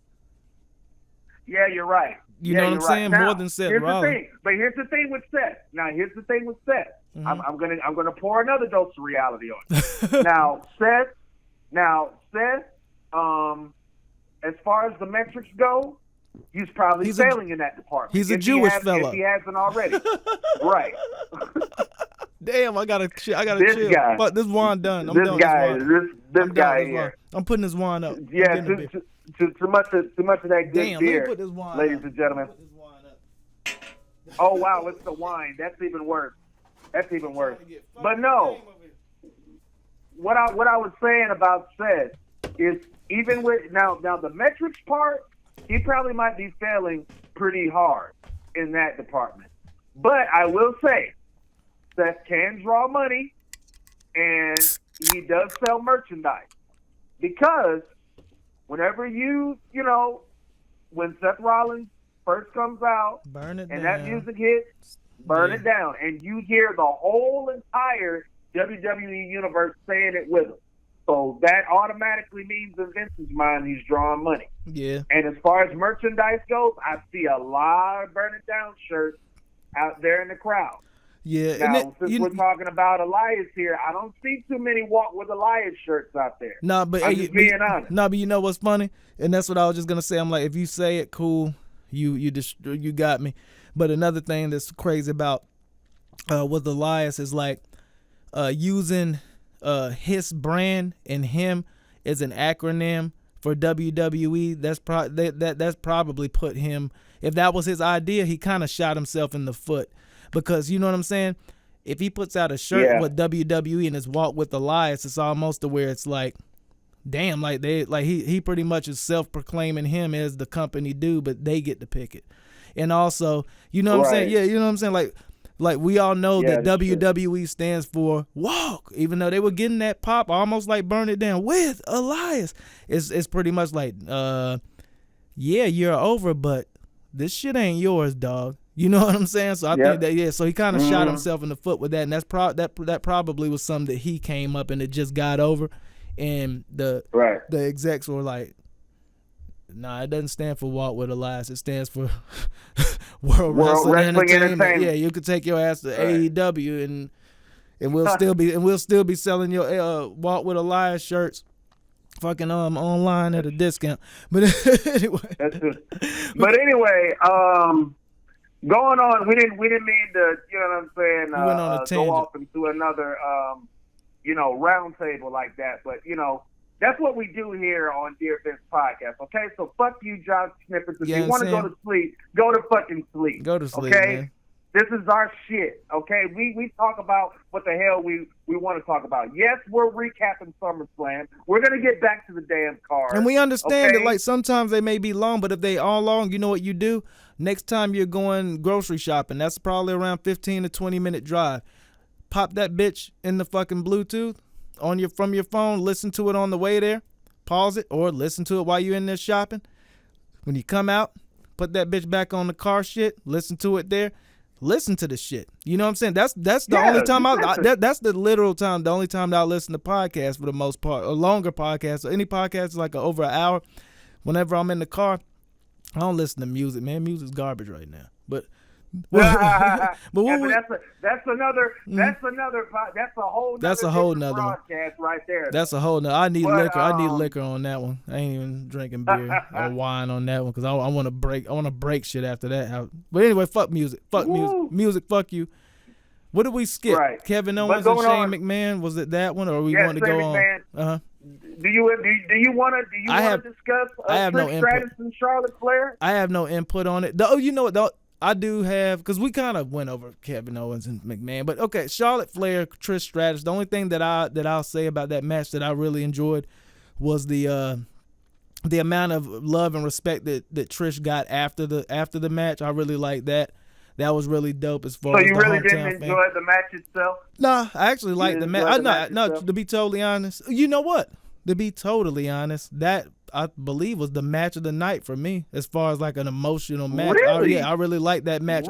Yeah, you're right. You know what I'm saying? Now, more than Seth Rollins. Here's the thing with Seth. Mm-hmm. I'm gonna pour another dose of reality on you. Now, Seth, as far as the metrics go, he's probably failing in that department. He's a Jewish fella. If he hasn't already. Right. Damn, I gotta chill. Guy. Fuck, this wine done. I'm this done. This guy here. I'm putting this wine up. Yeah, too much of that good beer, put this wine ladies up. and gentlemen. Oh wow, it's the wine. That's even worse. But no, what I was saying about Seth is even with now the metrics part, he probably might be failing pretty hard in that department. But I will say, Seth can draw money, and he does sell merchandise. Because whenever when Seth Rollins first comes out, that music hits, burn it down. And you hear the whole entire WWE universe saying it with him. So that automatically means in Vince's mind he's drawing money. Yeah. And as far as merchandise goes, I see a lot of burn it down shirts out there in the crowd. Yeah. Now, since we're talking about Elias here, I don't see too many Walk with Elias shirts out there. Nah, but I'm just being honest. Nah, but you know what's funny? And that's what I was just gonna say. I'm like, if you say it, cool, you got me. But another thing that's crazy about with Elias is like using his brand and him as an acronym for WWE. That's probably put him. If that was his idea, he kind of shot himself in the foot. Because you know what I'm saying? If he puts out a shirt with WWE and his Walk with Elias, it's almost to where it's like, damn, he pretty much is self-proclaiming him as the company dude, but they get to pick it. And also, you know what I'm saying? Yeah, you know what I'm saying? Like we all know that WWE stands for Walk, even though they were getting that pop almost like Burn It Down with Elias. It's pretty much like, you're over, but this shit ain't yours, dog. You know what I'm saying? So I think that so he kind of shot himself in the foot with that, and that's that probably was something that he came up and it just got over, and the execs were like, nah, it doesn't stand for Walk with Elias. It stands for World Wrestling Entertainment. Yeah, you could take your ass to AEW and we'll still be selling your Walk with Elias shirts fucking online at a discount. But anyway. But anyway, going on, we didn't mean to, you know what I'm saying, we went on a tangent. go off into another round table like that. But that's what we do here on Dear Vince Podcast, okay? So fuck you, Josh Snippets. If you want to go to sleep, go to fucking sleep. Go to sleep, okay? Man. This is our shit, okay? We talk about what the hell we want to talk about. Yes, we're recapping SummerSlam. We're going to get back to the damn card. And we understand that, like, sometimes they may be long, but if they all long, you know what you do? Next time you're going grocery shopping, that's probably around 15 to 20-minute drive. Pop that bitch in the fucking Bluetooth from your phone, listen to it on the way there, pause it, or listen to it while you're in there shopping. When you come out, put that bitch back on the car shit, listen to it there, listen to the shit. You know what I'm saying? That's the only time that's the literal time, the only time that I listen to podcasts for the most part, or longer podcasts, or any podcast like over an hour. Whenever I'm in the car, I don't listen to music, man. Music's garbage right now. But that's a whole nother broadcast right there. That's a whole nother. I need liquor. I need liquor on that one. I ain't even drinking beer or wine on that one because I want to break. I want to break shit after that. But anyway, fuck music. Fuck music. Fuck you. What did we skip? Right. Kevin Owens and Shane McMahon. Was it that one, or we want to go McMahon. on? Do you want to discuss Trish Stratus and Charlotte Flair? I have no input on it. Oh, you know what? I do have, because we kind of went over Kevin Owens and McMahon, but okay, Charlotte Flair, Trish Stratus. The only thing that I'll say about that match that I really enjoyed was the amount of love and respect that Trish got after the match. I really liked that. That was really dope as far as the hometown fan. So you really didn't enjoy the match itself? Nah, I actually liked the match. No, to be totally honest, you know what? To be totally honest, that I believe was the match of the night for me as far as like an emotional match. Really? I really liked that match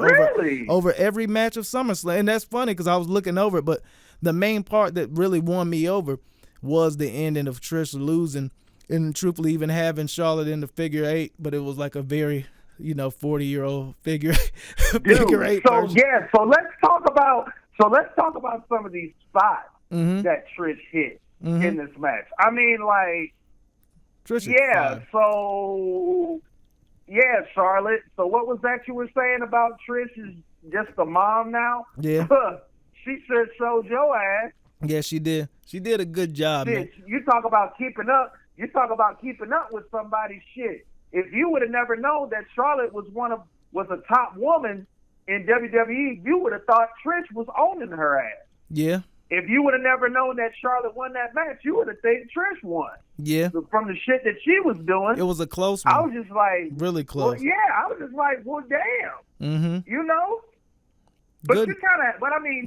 over every match of SummerSlam. And that's funny because I was looking over it, but the main part that really won me over was the ending of Trish losing and truthfully even having Charlotte in the figure 8, but it was like a very 40-year-old figure figure 8. So version. So let's talk about some of these spots that Trish hit in this match. I mean, like, Trish Charlotte. So what was that you were saying about Trish is just a mom now? Yeah. She sure showed your ass. Yeah, she did. She did a good job, man. You talk about keeping up. You talk about keeping up with somebody's shit. If you would have never known that Charlotte was a top woman in WWE, you would have thought Trish was owning her ass. Yeah. If you would have never known that Charlotte won that match, you would have thought Trish won. Yeah. From the shit that she was doing. It was a close one. I was just like... Really close. Well, yeah, I was just like, well, damn. Mm-hmm. You know? But good.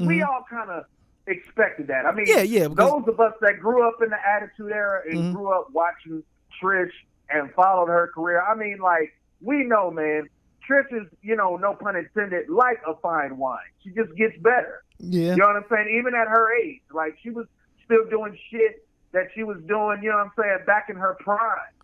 We all kind of expected that. I mean, yeah, those of us that grew up in the Attitude Era and grew up watching Trish and followed her career, I mean, like, we know, man, Trish is, no pun intended, like a fine wine. She just gets better. Yeah. You know what I'm saying? Even at her age, like, she was still doing shit that she was doing, you know what I'm saying, back in her prime.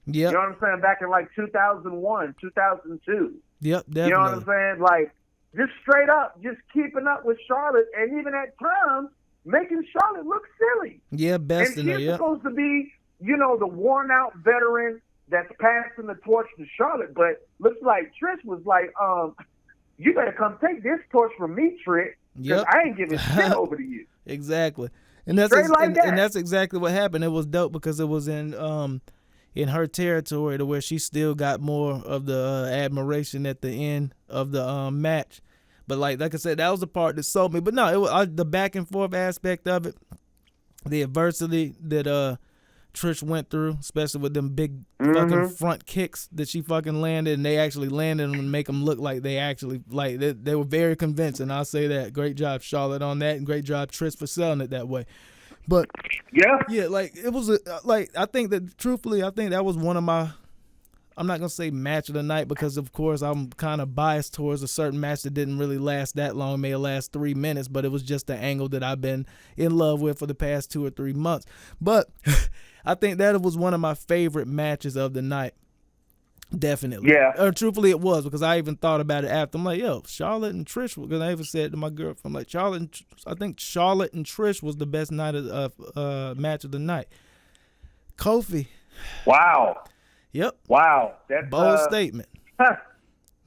Yep. You know what I'm saying? Back in, like, 2001, 2002. Yep, definitely. You know what I'm saying? Like, just straight up, just keeping up with Charlotte, and even at times, making Charlotte look silly. Yeah, best in her, And she's supposed to be, the worn-out veteran that's passing the torch to Charlotte, but looks like Trish was like, you better come take this torch from me, Trish, because I ain't giving shit over to you. Exactly. And that's and that's exactly what happened. It was dope because it was in her territory to where she still got more of the admiration at the end of the match. But like I said, that was the part that sold me. But no, it was the back and forth aspect of it, the adversity that Trish went through, especially with them big fucking front kicks that she fucking landed, and they actually landed them and make them look like they actually they were very convincing. I'll say that. Great job, Charlotte, on that, and great job, Trish, for selling it that way. But yeah, like it was I think that truthfully, I think that was one of my I'm not gonna say match of the night because of course I'm kind of biased towards a certain match that didn't really last that long. It may have lasted 3 minutes, but it was just the angle that I've been in love with for the past 2 or 3 months. But I think that was one of my favorite matches of the night. Definitely. Yeah. Truthfully, it was, because I even thought about it after. I'm like, yo, Charlotte and Trish, because I even said to my girlfriend, like, I think Charlotte and Trish was the best night of match of the night. Kofi. Wow. Yep. Wow. That's bold statement.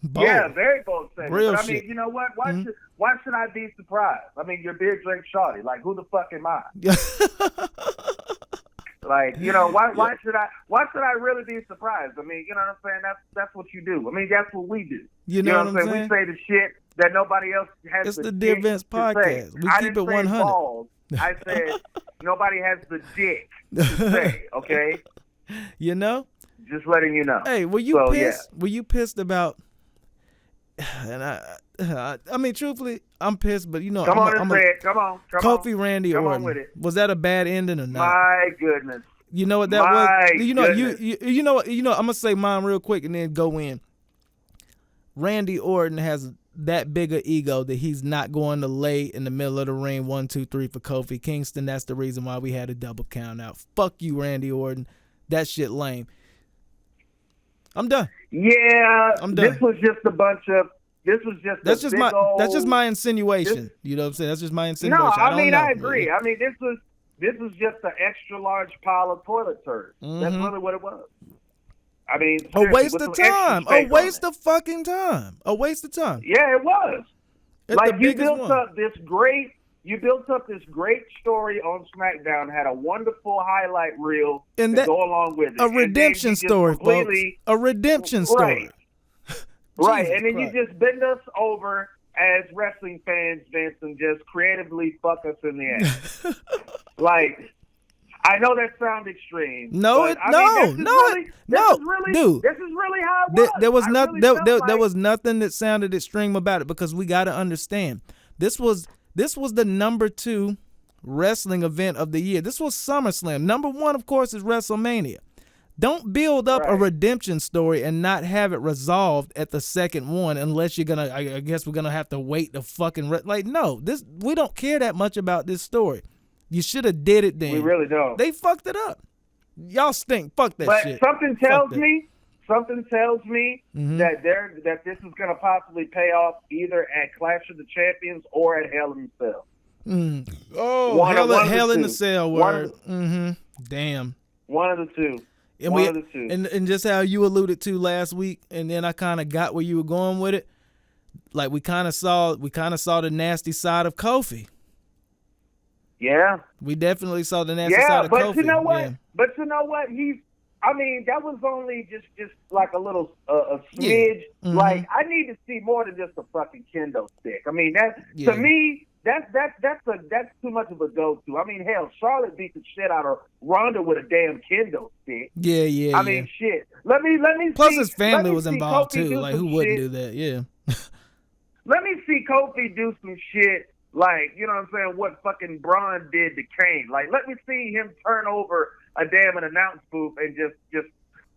Bold. Yeah, very bold statement. Real but I shit. mean, you know what? Why should I be surprised? I mean, your beer drink shorty. Like, who the fuck am I? Like, you know, why should I really be surprised? I mean, you know what I'm saying? That's what you do. I mean, that's what we do. You know what I'm saying? We say the shit that nobody else has. It's the the Dear dick Vince to podcast. say. We I keep didn't it say 100. balls. I said nobody has the dick to say. Okay. You know? Just letting you know. Hey, were you pissed? Yeah. Were you pissed about? And I mean, truthfully, I'm pissed. But you know, Come on. Kofi Randy Come Orton. on with it. Was that a bad ending or not? My goodness. You know what that My was? You know, goodness. you know. I'm gonna say mine real quick and then go in. Randy Orton has that big a ego that he's not going to lay in the middle of the ring 1, 2, 3 for Kofi Kingston. That's the reason why we had a double count out. Fuck you, Randy Orton. That shit lame. I'm done. Yeah, I'm done. This was just That's just my insinuation. You know what I'm saying? That's just my insinuation. No, I mean, know. I agree. I mean, this was just an extra large pile of toilet turds. That's really what it was. I mean, A waste of time. A waste of of fucking time. A waste of time. Yeah, it was. It's like the you biggest built one. up this great story on SmackDown, had a wonderful highlight reel And to that- go along with it. A And then redemption you just story, folks. completely- A redemption story. Right, Jesus and then Christ. you just bend us over as wrestling fans, Vince, and just creatively fuck us in the ass. Like, I know that sounds extreme. No, but, dude. This is really how it was. There was nothing. Really felt There like- was nothing that sounded extreme about it, because we got to understand this was the number 2 wrestling event of the year. This was SummerSlam. Number 1, of course, is WrestleMania. Don't build up a redemption story and not have it resolved at the second one, unless you're gonna. I guess we're gonna have to wait the fucking no. We don't care that much about this story. You should have did it then. We really don't. They fucked it up. Y'all stink. Fuck that But shit. something tells Fuck that. me that this is going to possibly pay off either at Clash of the Champions or at Hell in a Cell. Oh, One of hell the in the two. cell word. Damn. One of the two. And One of the two. And just how you alluded to last week, and then I kind of got where you were going with it. Like we kind of saw the nasty side of Kofi. Yeah. We definitely saw the nasty side of but Kofi. you know what? Yeah. But you know what? That was only just like a little a smidge. Yeah. Like I need to see more than just a fucking kendo stick. I mean Yeah. to me that's too much of a go-to. I mean, hell, Charlotte beat the shit out of Ronda with a damn kendo stick. Yeah. I mean, shit. Let me Plus see, his family let me was see involved Kofi too. do Like some who wouldn't shit. do that? Yeah. Let me see Kofi do some shit like, you know what I'm saying, what fucking Braun did to Kane. Like, let me see him turn over a damn announce booth and just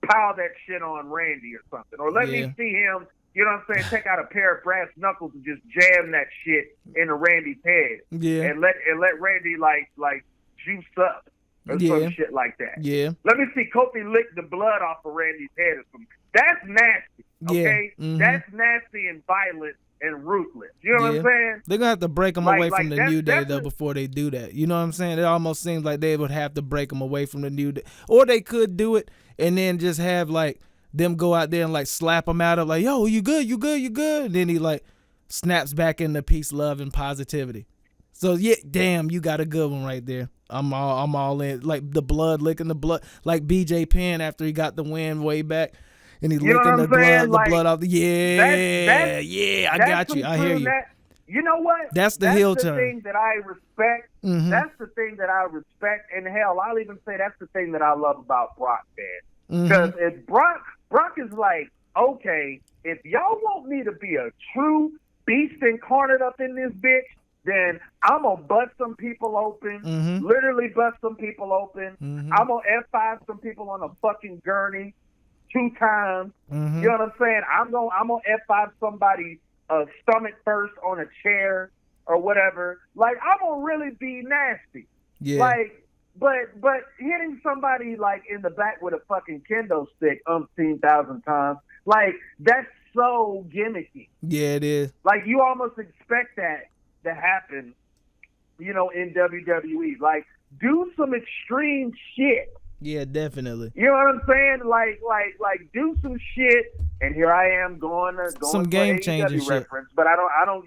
pile that shit on Randy or something. Or let me see him, you know what I'm saying, take out a pair of brass knuckles and just jam that shit into Randy's head. Yeah. And let Randy like juice up or some shit like that. Yeah. Let me see Kofi lick the blood off of Randy's head or something. That's nasty. Okay? Yeah. Mhm. That's nasty and violent and ruthless. You know what I'm saying? They're going to have to break them Like- away like from the that's- New Day, that's though, a- before they do that. You know what I'm saying? It almost seems like they would have to break them away from the New Day. Or they could do it and then just have, like, them go out there and, like, slap them out of, like, yo, you good? And then he, like, snaps back into peace, love, and positivity. So, yeah, damn, you got a good one right there. I'm all in. Like, the blood, licking the blood. Like BJ Penn after he got the win way back. And he You know licking what the I'm blood, saying? the Like, blood off the I got you. I hear you. You know what? That's the heel turn. That's the thing that I respect. Mhm. That's the thing that I respect. And hell, I'll even say that's the thing that I love about Brock, man. Because if Brock is like, okay, if y'all want me to be a true beast incarnate up in this bitch, then I'm going to bust some people open, literally bust some people open. I'm going to F5 some people on a fucking gurney. 2 times. Mm-hmm. You know what I'm saying? I'm gonna F5 somebody's stomach first on a chair or whatever. Like, I'm gonna really be nasty. Yeah. Like, but hitting somebody like in the back with a fucking kendo stick 10,000 times, like, that's so gimmicky. Yeah, it is. Like, you almost expect that to happen, you know, in WWE. Like, do some extreme shit. Yeah, definitely. You know what I'm saying? Like, do some shit. And here I am going some for game AEW changing shit. reference, but I don't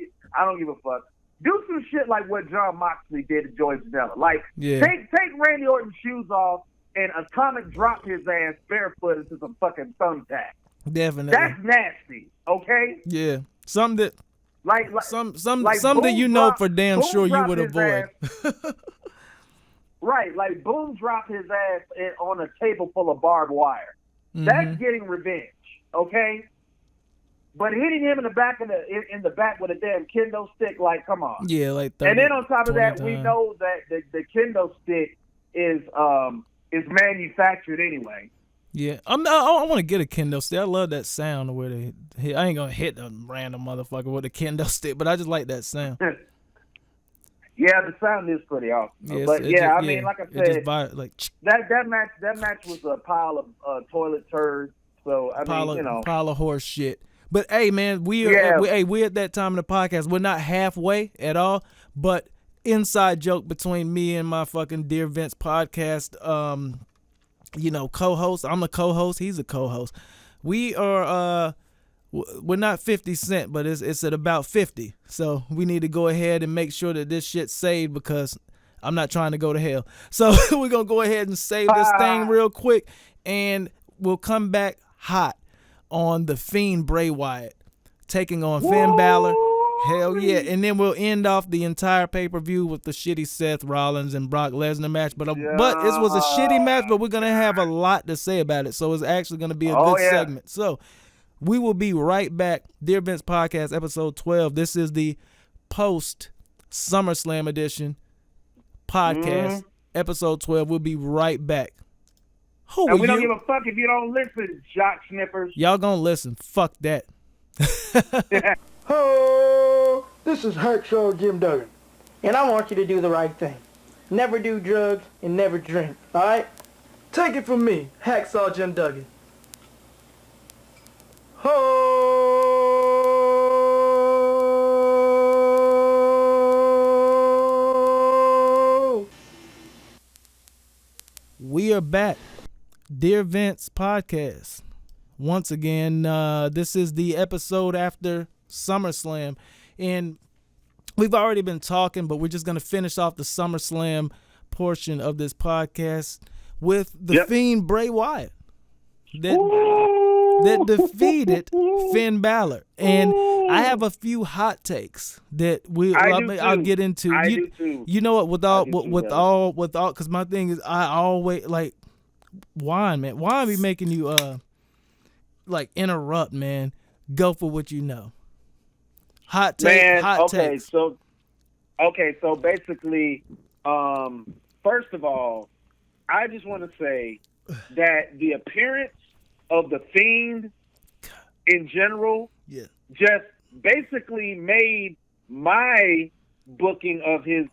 give a fuck. Do some shit like what John Moxley did to Joey Janela. Like, take Randy Orton's shoes off and Atomic drop his ass barefoot into some fucking thumbtack. Definitely. That's nasty. Okay. Yeah. Something that. Like something Boom you know drop, for damn Boom sure you drop would his avoid. Right, like Boom dropped his ass on a table full of barbed wire. Mm-hmm. That's getting revenge, okay? But hitting him in the back with a damn kendo stick, like, come on. Yeah, like 30, and then on top of that, times. we know that the kendo stick is manufactured anyway. Yeah, I want to get a kendo stick. I love that sound where they hit. I ain't gonna hit a random motherfucker with a kendo stick, but I just like that sound. Yeah, the sound is pretty awesome. Yeah, but yeah, I mean, like I said, that match was a pile of toilet turds. So I mean, you know, pile of horse shit. But hey, man, we at that time in the podcast. We're not halfway at all. But inside joke between me and my fucking Dear Vince podcast, you know, co-host. I'm a co-host. He's a co-host. We are we're not 50 Cent, but it's at about 50. So we need to go ahead and make sure that this shit's saved because I'm not trying to go to hell. So we're gonna go ahead and save this thing real quick, and we'll come back hot on the Fiend Bray Wyatt taking on Finn Balor. Hell yeah. And then we'll end off the entire pay-per-view with the shitty Seth Rollins and Brock Lesnar match. But this was a shitty match, but we're going to have a lot to say about it. So it's actually going to be a good segment. So we will be right back. Dear Vince Podcast, episode 12. This is the post-SummerSlam edition podcast, episode 12. We'll be right back. And we don't give a fuck if you don't listen, jock snippers. Y'all gonna listen. Fuck that. Ho! This is Hacksaw Jim Duggan. And I want you to do the right thing. Never do drugs and never drink, alright? Take it from me, Hacksaw Jim Duggan. Ho! We are back. Dear Vince Podcast. Once again, this is the episode after SummerSlam. And we've already been talking, but we're just going to finish off the SummerSlam portion of this podcast with the Fiend Bray Wyatt that defeated Finn Balor. And I have a few hot takes that I'll get into. You know what? With all, because my thing is, I always like Juan, man. Juan be making you like interrupt, man. Go for what you know. Hot take. Man, hot takes. So basically, first of all, I just want to say that the appearance of the Fiend in general just basically made my booking of his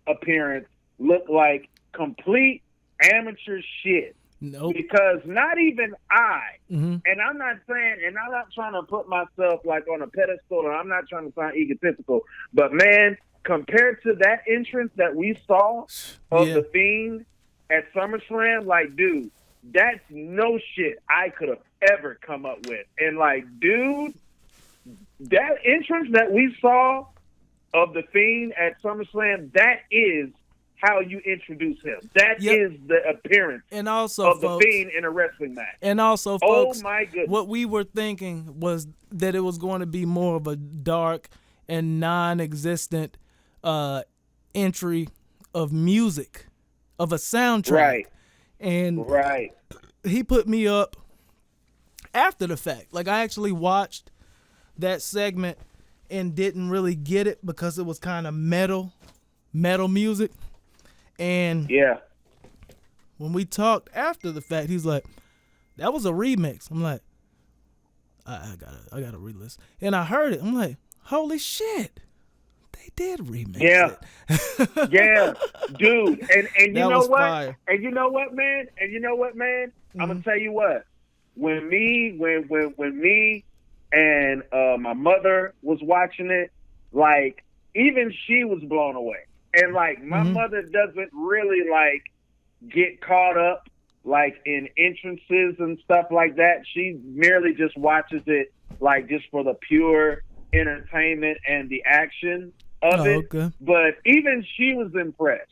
appearance look like complete amateur shit. Nope. Because not even and I'm not saying, and I'm not trying to put myself like on a pedestal, and I'm not trying to sound egotistical, but man, compared to that entrance that we saw of the Fiend at SummerSlam, like, dude, that's no shit I could have ever come up with. And like, dude, that entrance that we saw of the Fiend at SummerSlam, that is how you introduce him. That is the appearance and also, of folks, the Fiend in a wrestling match. And also, folks, oh my goodness, what we were thinking was that it was going to be more of a dark and non-existent entry of music, of a soundtrack. Right. And he put me up after the fact. Like, I actually watched that segment and didn't really get it because it was kind of metal music. And when we talked after the fact, he's like, that was a remix. I'm like, I gotta re-listen. And I heard it. I'm like, holy shit. They did remix it. Yeah, dude. And you know what? Fire. And you know what, man? I'm gonna tell you what. When me and my mother was watching it, like even she was blown away. And like my mother doesn't really like get caught up like in entrances and stuff like that. She merely just watches it like just for the pure entertainment and the action of it. Okay. But even she was impressed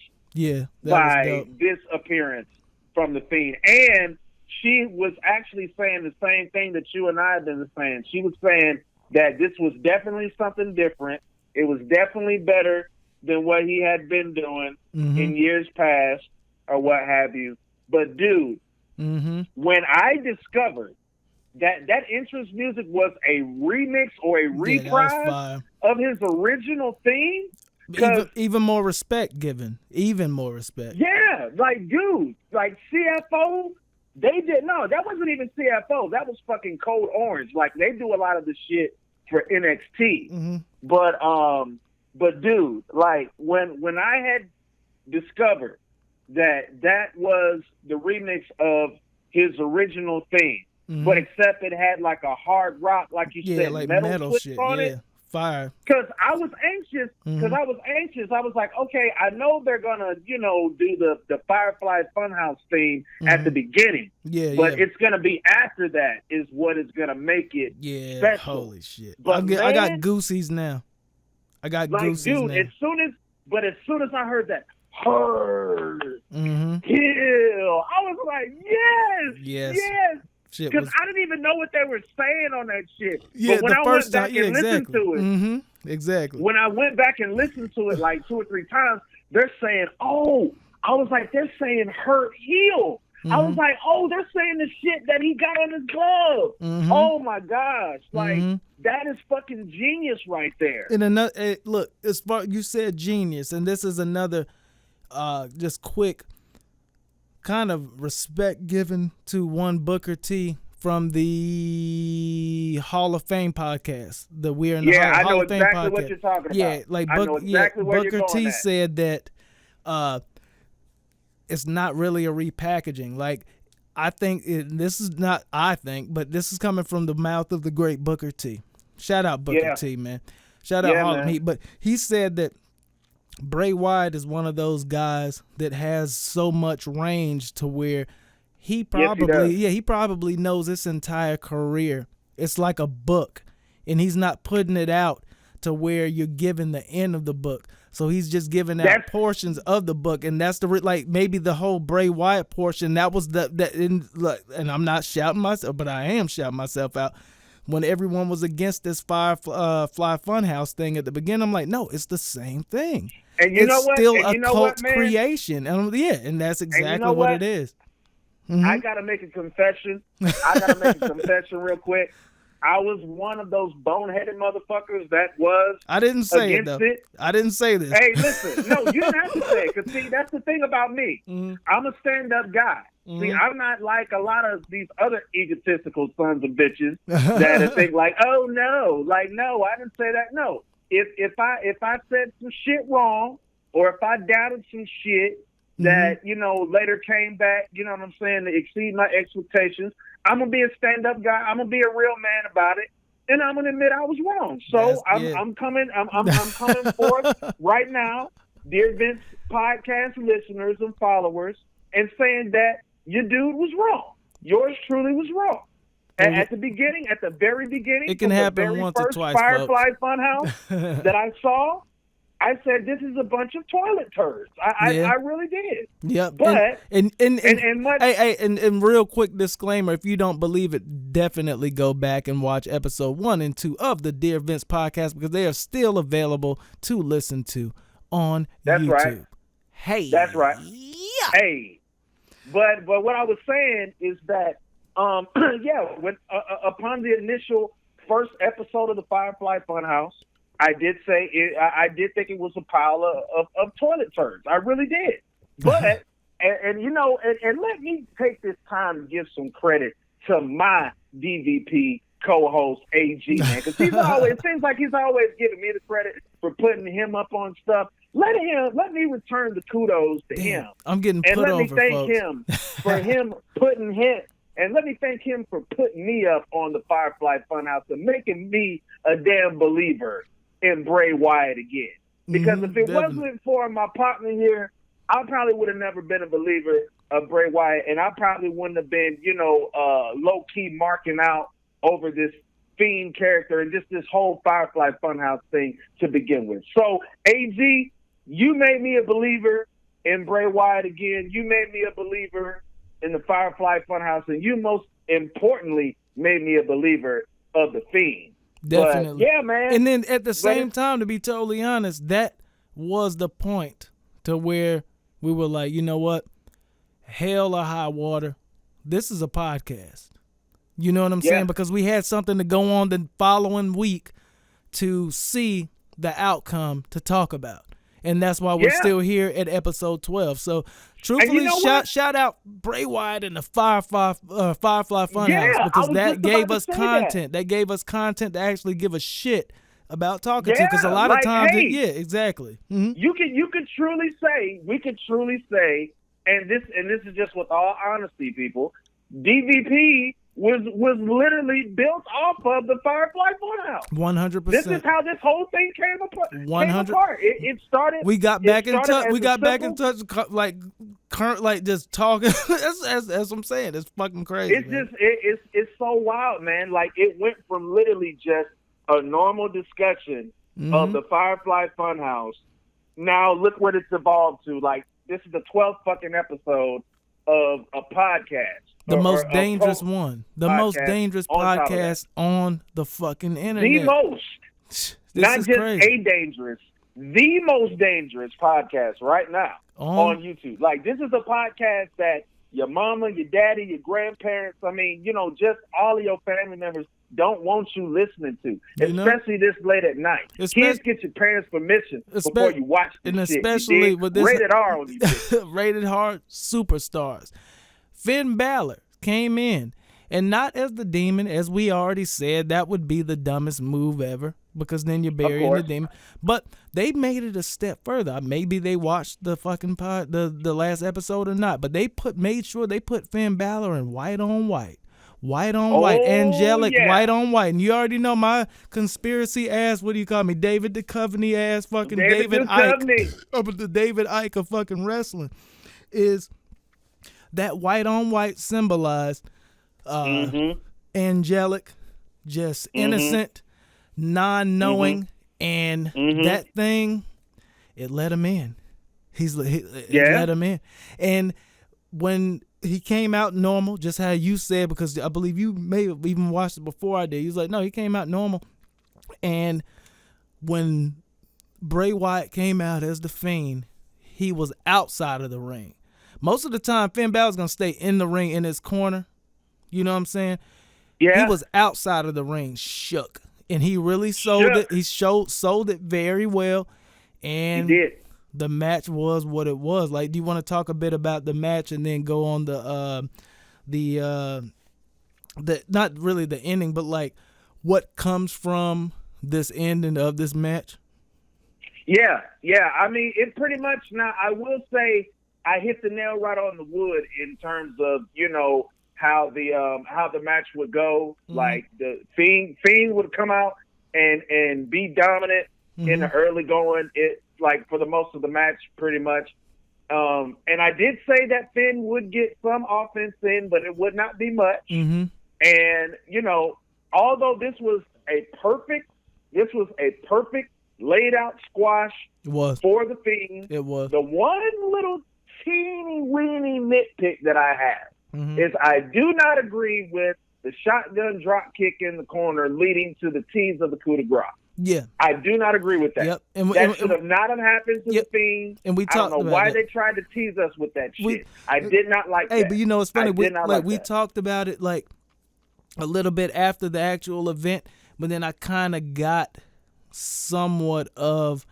by this appearance from The Fiend. And she was actually saying the same thing that you and I have been saying. She was saying that this was definitely something different. It was definitely better than what he had been doing in years past or what have you. But dude, when I discovered that entrance music was a remix or a reprise of his original theme, even more respect given. Even more respect. Yeah, like dude, like CFO, that wasn't even CFO. That was fucking Code Orange. Like they do a lot of the shit for NXT. But dude, like when I had discovered that was the remix of his original theme, but except it had like a hard rock, like you said, like metal shit on it. Fire. Because I was anxious. I was like, okay, I know they're gonna, do the Firefly Funhouse theme at the beginning. But it's gonna be after that is what is gonna make it special. Holy shit! But I got goosies now. I got like, goosies dude, now. As soon as I heard that, kill, I was like, yes. Because I didn't even know what they were saying on that shit. Yeah, but when I went back and listened to it, exactly. When I went back and listened to it like 2 or 3 times, they're saying, I was like, they're saying hurt heel. I was like, they're saying the shit that he got on his glove. Oh my gosh. Like, that is fucking genius right there. And another, look, as far you said genius, and this is another just quick kind of respect given to one Booker T from the Hall of Fame podcast. The We're in the Hall of Fame podcast. I know exactly what you're talking about. Yeah, like Booker T said that it's not really a repackaging. Like, but this is coming from the mouth of the great Booker T. Shout out Booker T, man. Shout out Harlem Heat. But he said that Bray Wyatt is one of those guys that has so much range to where he probably knows his entire career. It's like a book, and he's not putting it out to where you're given the end of the book. So he's just giving out portions of the book, and that's maybe the whole Bray Wyatt portion. That was and I'm not shouting myself, but I am shouting myself out. When everyone was against this Firefly Funhouse thing at the beginning, I'm like, no, it's the same thing. And it's still a cult creation. And that's exactly what it is. I got to make a confession. Real quick. I was one of those boneheaded motherfuckers that was I didn't say against it. I didn't say this. Hey, listen. No, you didn't have to say it. Because, see, that's the thing about me. I'm a stand-up guy. See, I'm not like a lot of these other egotistical sons of bitches that think like, oh, no. Like, no, I didn't say that. No. If I said some shit wrong, or if I doubted some shit that, later came back, you know what I'm saying, to exceed my expectations, I'm going to be a stand-up guy. I'm going to be a real man about it. And I'm going to admit I was wrong. So I'm coming forth right now, dear Vince podcast listeners and followers, and saying that your dude was wrong. Yours truly was wrong. And at the very beginning, it can happen once or twice, Firefly Funhouse that I saw, I said, this is a bunch of toilet turds. I really did. Yep. But and real quick disclaimer, if you don't believe it, definitely go back and watch episode 1 and 2 of the Dear Vince podcast, because they are still available to listen to on YouTube. Right. Hey. That's right. Yeah. Hey. But what I was saying is that when upon the initial first episode of the Firefly Funhouse, I did say I did think it was a pile of toilet turds. I really did. But and let me take this time to give some credit to my DVP co-host AG, man, because it seems like he's always giving me the credit for putting him up on stuff. Let me return the kudos to him. I'm getting put over, and let me thank folks. him for him putting him, and let me thank him for putting me up on the Firefly Funhouse and making me a damn believer in Bray Wyatt again. Because if it wasn't for my partner here, I probably would have never been a believer of Bray Wyatt, and I probably wouldn't have been, low-key marking out over this Fiend character and just this whole Firefly Funhouse thing to begin with. So, AG, you made me a believer in Bray Wyatt again. You made me a believer in the Firefly Funhouse, and you most importantly made me a believer of the Fiend. Definitely. But, yeah, man. And then at the same time, to be totally honest, that was the point to where we were like, you know what? Hell or high water, this is a podcast. You know what I'm saying? Because we had something to go on the following week to see the outcome to talk about. And that's why we're still here at episode 12. So, truthfully, shout out Bray Wyatt and the Firefly Funhouse, because that gave us content. That gave us content to actually give a shit about talking to. Because a lot of times, exactly. Mm-hmm. You can truly say, we can truly say, and this is just with all honesty, people, DVP was literally built off of the Firefly Funhouse. 100%. This is how this whole thing came apart. 100%. It started. We got back in touch. We got back in touch, like just talking. That's what I'm saying. It's fucking crazy. It's man. It's so wild, man. Like, it went from literally just a normal discussion of the Firefly Funhouse. Now look what it's evolved to. Like, this is the 12th fucking episode of a podcast. The most dangerous one. The most dangerous podcast on the fucking internet. The most. Not just crazy. The most dangerous podcast right now on YouTube. Like, this is a podcast that your mama, your daddy, your grandparents, just all of your family members don't want you listening to, especially this late at night. Kids, get your parents' permission before you watch this and shit. Especially with this rated R on these rated R superstars. Finn Balor came in, and not as the demon, as we already said. That would be the dumbest move ever, because then you're burying the demon. But they made it a step further. Maybe they watched the fucking the last episode or not, but made sure they put Finn Balor in white on white. White on white, angelic white on white. And you already know my conspiracy ass, what do you call me? David Duchovny ass, fucking David Icke. The David Icke of fucking wrestling. Is that white on white symbolized angelic, just innocent, non-knowing, and that thing, it let him in. It let him in. And when he came out normal, just how you said, because I believe you may have even watched it before I did. He was like, no, he came out normal. And when Bray Wyatt came out as the Fiend, he was outside of the ring. Most of the time, Finn Balor's going to stay in the ring in his corner. You know what I'm saying? Yeah. He was outside of the ring, shook. And he really sold it. He sold it very well. And he did. The match was what it was. Like, do you want to talk a bit about the match and then go on the not really the ending, but like what comes from this ending of this match? Yeah. I mean, it pretty much. Now, I will say I hit the nail right on the wood in terms of how the match would go. Like, the Fiend would come out and be dominant in the early going. Like, for the most of the match, pretty much. And I did say that Finn would get some offense in, but it would not be much. And, although this was a perfect laid out squash for the Fiend. It was. The one little teeny weeny nitpick that I have is I do not agree with the shotgun drop kick in the corner leading to the tease of the coup de grace. Yeah, I do not agree with that. Yep. That should have not happened to the Fiend. And I don't know why they tried to tease us with that shit. I did not like that. Hey, but it's funny. We talked about it like a little bit after the actual event, but then I kind of got somewhat of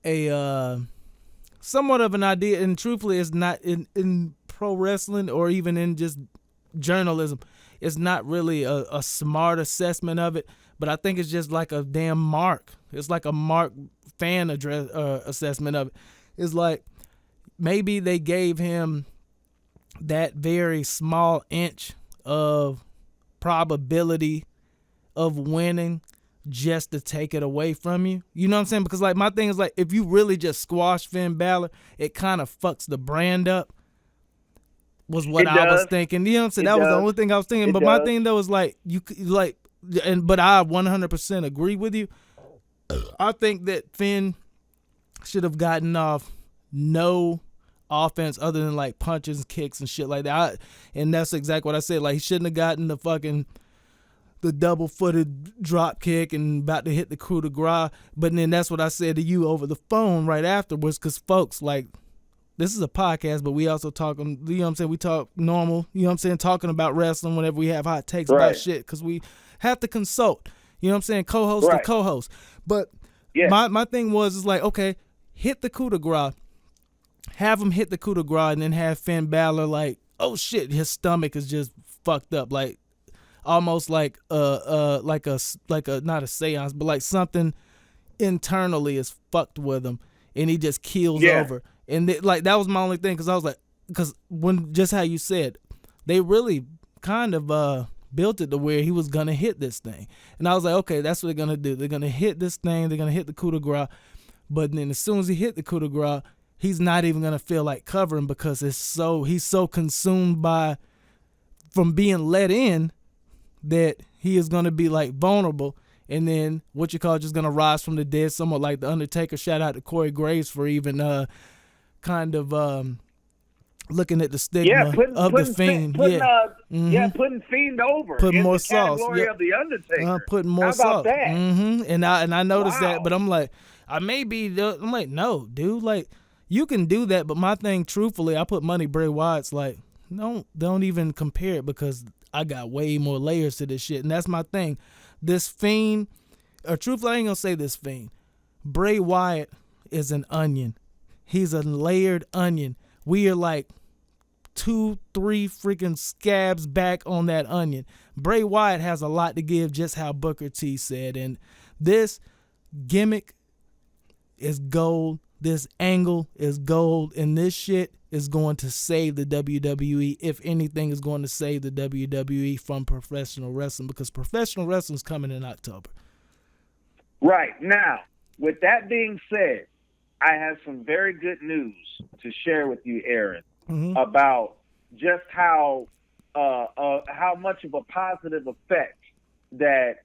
an idea. And truthfully, it's not in pro wrestling or even in just journalism. it's not really a smart assessment of it, but I think it's just like a damn mark. It's like a mark fan assessment of it. It's like maybe they gave him that very small inch of probability of winning just to take it away from you. You know what I'm saying? Because like my thing is like if you really just squash Finn Balor, it kind of fucks the brand up. Was what I was thinking. You know what I'm saying? That was the only thing I was thinking. But my thing though is like but I 100% agree with you. I think that Finn should have gotten off no offense other than like punches and kicks and shit like that. And that's exactly what I said. Like he shouldn't have gotten the double-footed drop kick and about to hit the coup de grace. But then that's what I said to you over the phone right afterwards, because folks, like, this is a podcast, but we also talking, you know what I'm saying, we talk normal, you know what I'm saying, talking about wrestling whenever we have hot takes about shit, because we have to consult, you know what I'm saying, co-host to co-host. But my thing is like, okay, hit the coup de grace, have him hit the coup de grace, and then have Finn Balor like, oh shit, his stomach is just fucked up, like, almost like a not a seance, but like something internally is fucked with him, and he just keels over. And like that was my only thing, because I was like, because when just how you said, they really kind of built it to where he was gonna hit this thing, and I was like, okay, that's what they're gonna do. They're gonna hit this thing. They're gonna hit the coup de grace, but then as soon as he hit the coup de grace, he's not even gonna feel like covering because he's so consumed from being let in that he is going to be like vulnerable, and then just going to rise from the dead, somewhat like the Undertaker. Shout out to Corey Graves for even kind of looking at the stigma of the Fiend. Putting Fiend over, putting more the sauce. Category of the Undertaker. Putting more How sauce. about that? And I noticed that, but I'm like, I'm like, no, dude, like you can do that, but my thing, truthfully, I put money Bray Wyatt's like, don't even compare it, because I got way more layers to this shit. And that's my thing. This Fiend, or truthfully, I ain't gonna say this Fiend. Bray Wyatt is an onion. He's a layered onion. We are like 2-3 freaking scabs back on that onion. Bray Wyatt has a lot to give, just how Booker T said. And this gimmick is gold. This angle is gold. And this shit is going to save the WWE, if anything is going to save the WWE from professional wrestling, because professional wrestling is coming in October. Right. Now, with that being said, I have some very good news to share with you, Aaron, about just how much of a positive effect that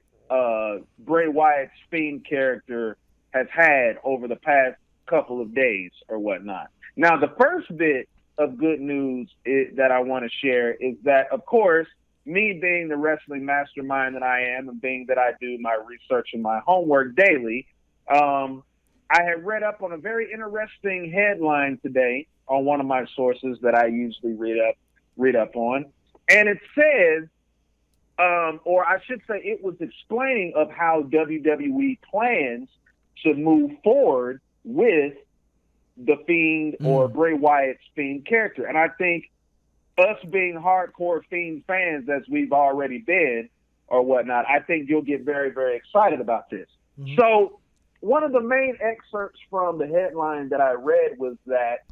Bray Wyatt's Fiend character has had over the past couple of days or whatnot. Now, the first bit of good news that I want to share is that, of course, me being the wrestling mastermind that I am, and being that I do my research and my homework daily, I had read up on a very interesting headline today on one of my sources that I usually read up on, and it says, or I should say, it was explaining of how WWE plans to move forward with the Fiend or Bray Wyatt's Fiend character. And I think us being hardcore Fiend fans, as we've already been or whatnot, I think you'll get very, very excited about this. So one of the main excerpts from the headline that I read was that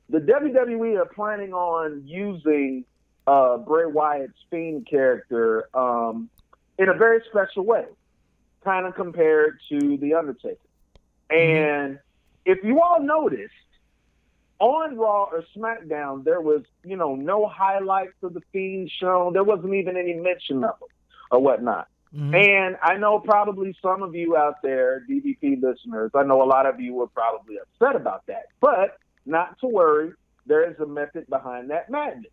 the WWE are planning on using Bray Wyatt's Fiend character in a very special way, kind of compared to The Undertaker. And if you all noticed, on Raw or SmackDown, there was, no highlights of the Fiend shown. There wasn't even any mention of them or whatnot. And I know probably some of you out there, DDP listeners, I know a lot of you were probably upset about that. But not to worry, there is a method behind that madness.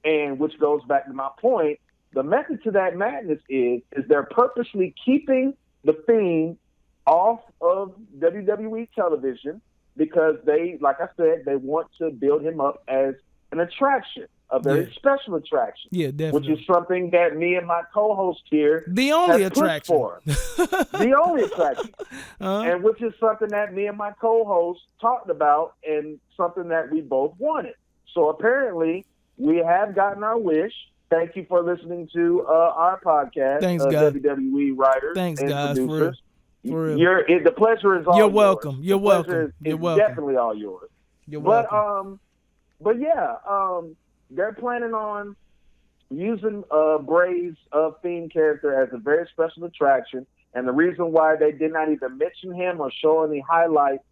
And which goes back to my point, the method to that madness is they're purposely keeping the Fiend off of WWE television, because they, like I said, they want to build him up as an attraction, a very special attraction. Yeah, definitely. Which is something that me and my co-host here the only have attraction pushed for. The only attraction. And which is something that me and my co-host talked about, and something that we both wanted. So apparently we have gotten our wish, thank you for listening to our podcast. Thanks, guys. WWE writers Thanks, and guys. producers. For real. The pleasure is all You're yours. welcome. You're the pleasure welcome. Is You're welcome. Definitely all yours. You're welcome. But yeah, they're planning on using Bray's theme character as a very special attraction, and the reason why they did not even mention him or show any highlights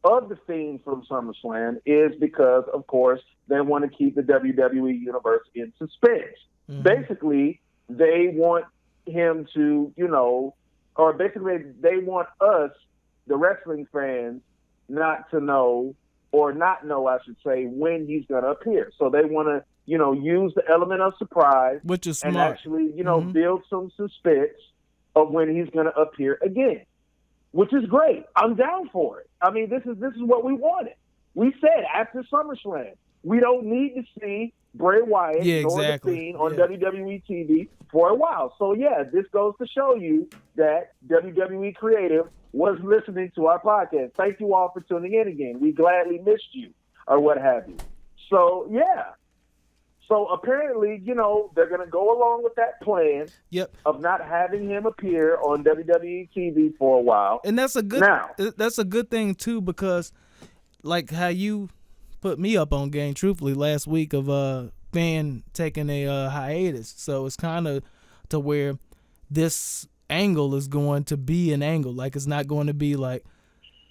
of the theme from SummerSlam is because, of course, they want to keep the WWE universe in suspense. Mm-hmm. Basically, they want him to, or basically they want us, the wrestling fans, not to know, or not know, I should say, when he's going to appear. So they want to, use the element of surprise, which is and smart. actually, build some suspense of when he's going to appear again, which is great. I'm down for it. I mean, this is what we wanted. We said after SummerSlam, we don't need to see Bray Wyatt nor the Fiend on WWE TV for a while. So yeah, this goes to show you that WWE Creative was listening to our podcast. Thank you all for tuning in again. We gladly missed you or what have you. So yeah. So apparently, they're going to go along with that plan of not having him appear on WWE TV for a while. And that's a good thing too, because like how you put me up on game truthfully last week of Finn taking a hiatus. So it's kind of to where this angle is going to be an angle. Like it's not going to be like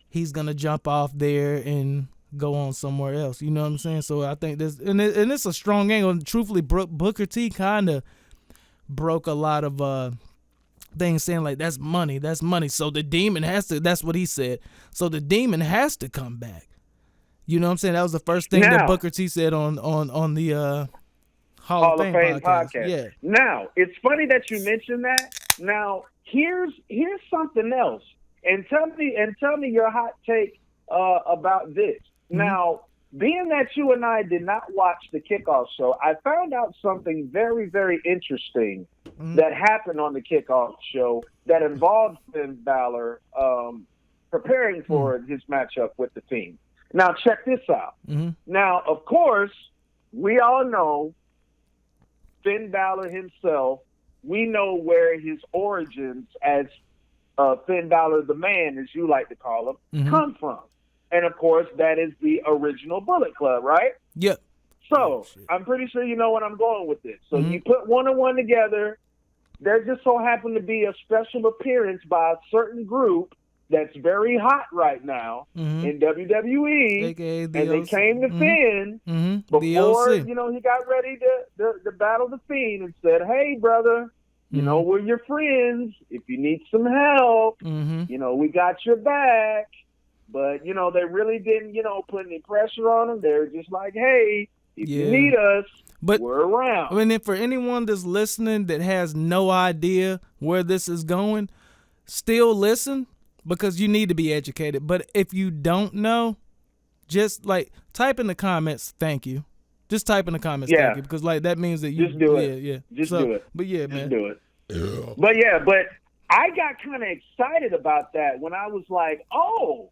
he's going to jump off there and go on somewhere else. You know what I'm saying? So I think this, and it's a strong angle. And truthfully, Booker T kind of broke a lot of things saying like, that's money. So the demon has to, that's what he said. So the demon has to come back. You know what I'm saying? That was the first thing that Booker T said on the Hall of Fame podcast. Yeah. Now, it's funny that you mentioned that. Now, here's something else. And tell me your hot take about this. Mm-hmm. Now, being that you and I did not watch the kickoff show, I found out something very, very interesting that happened on the kickoff show that involved Finn Balor preparing for his matchup with the Fiend. Now, check this out. Mm-hmm. Now, of course, we all know Finn Balor himself. We know where his origins as Finn Balor, the man, as you like to call him, come from. And, of course, that is the original Bullet Club, right? Yep. So I'm pretty sure you know what I'm going with this. So you put one and one together. There just so happened to be a special appearance by a certain group that's very hot right now in WWE. And they came to Finn before, he got ready to battle the Fiend and said, hey, brother, we're your friends. If you need some help, we got your back. But, they really didn't, put any pressure on them. They're just like, hey, if you need us, we're around. I mean, for anyone that's listening that has no idea where this is going, still listen because you need to be educated. But if you don't know, just, type in the comments, thank you. Just type in the comments, thank you, because, that means that you... Just do it. Yeah. Just do it. But, yeah, man. Just do it. Yeah. But I got kind of excited about that when I was like, oh...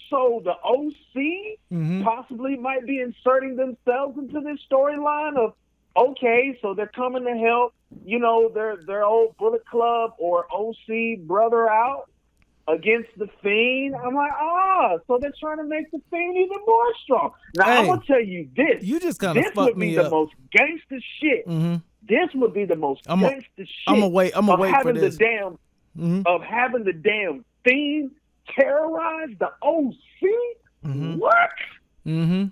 So the OC possibly might be inserting themselves into this storyline of, okay, so they're coming to help, their old Bullet Club or OC brother out against the Fiend. I'm like, so they're trying to make the Fiend even more strong. Now, I'm going to tell you this. You just kind of fucked me up. This would be the most gangster shit. This would be the most gangster shit. I'm going to wait for this. Of having the damn Fiend terrorize the OC? What? Can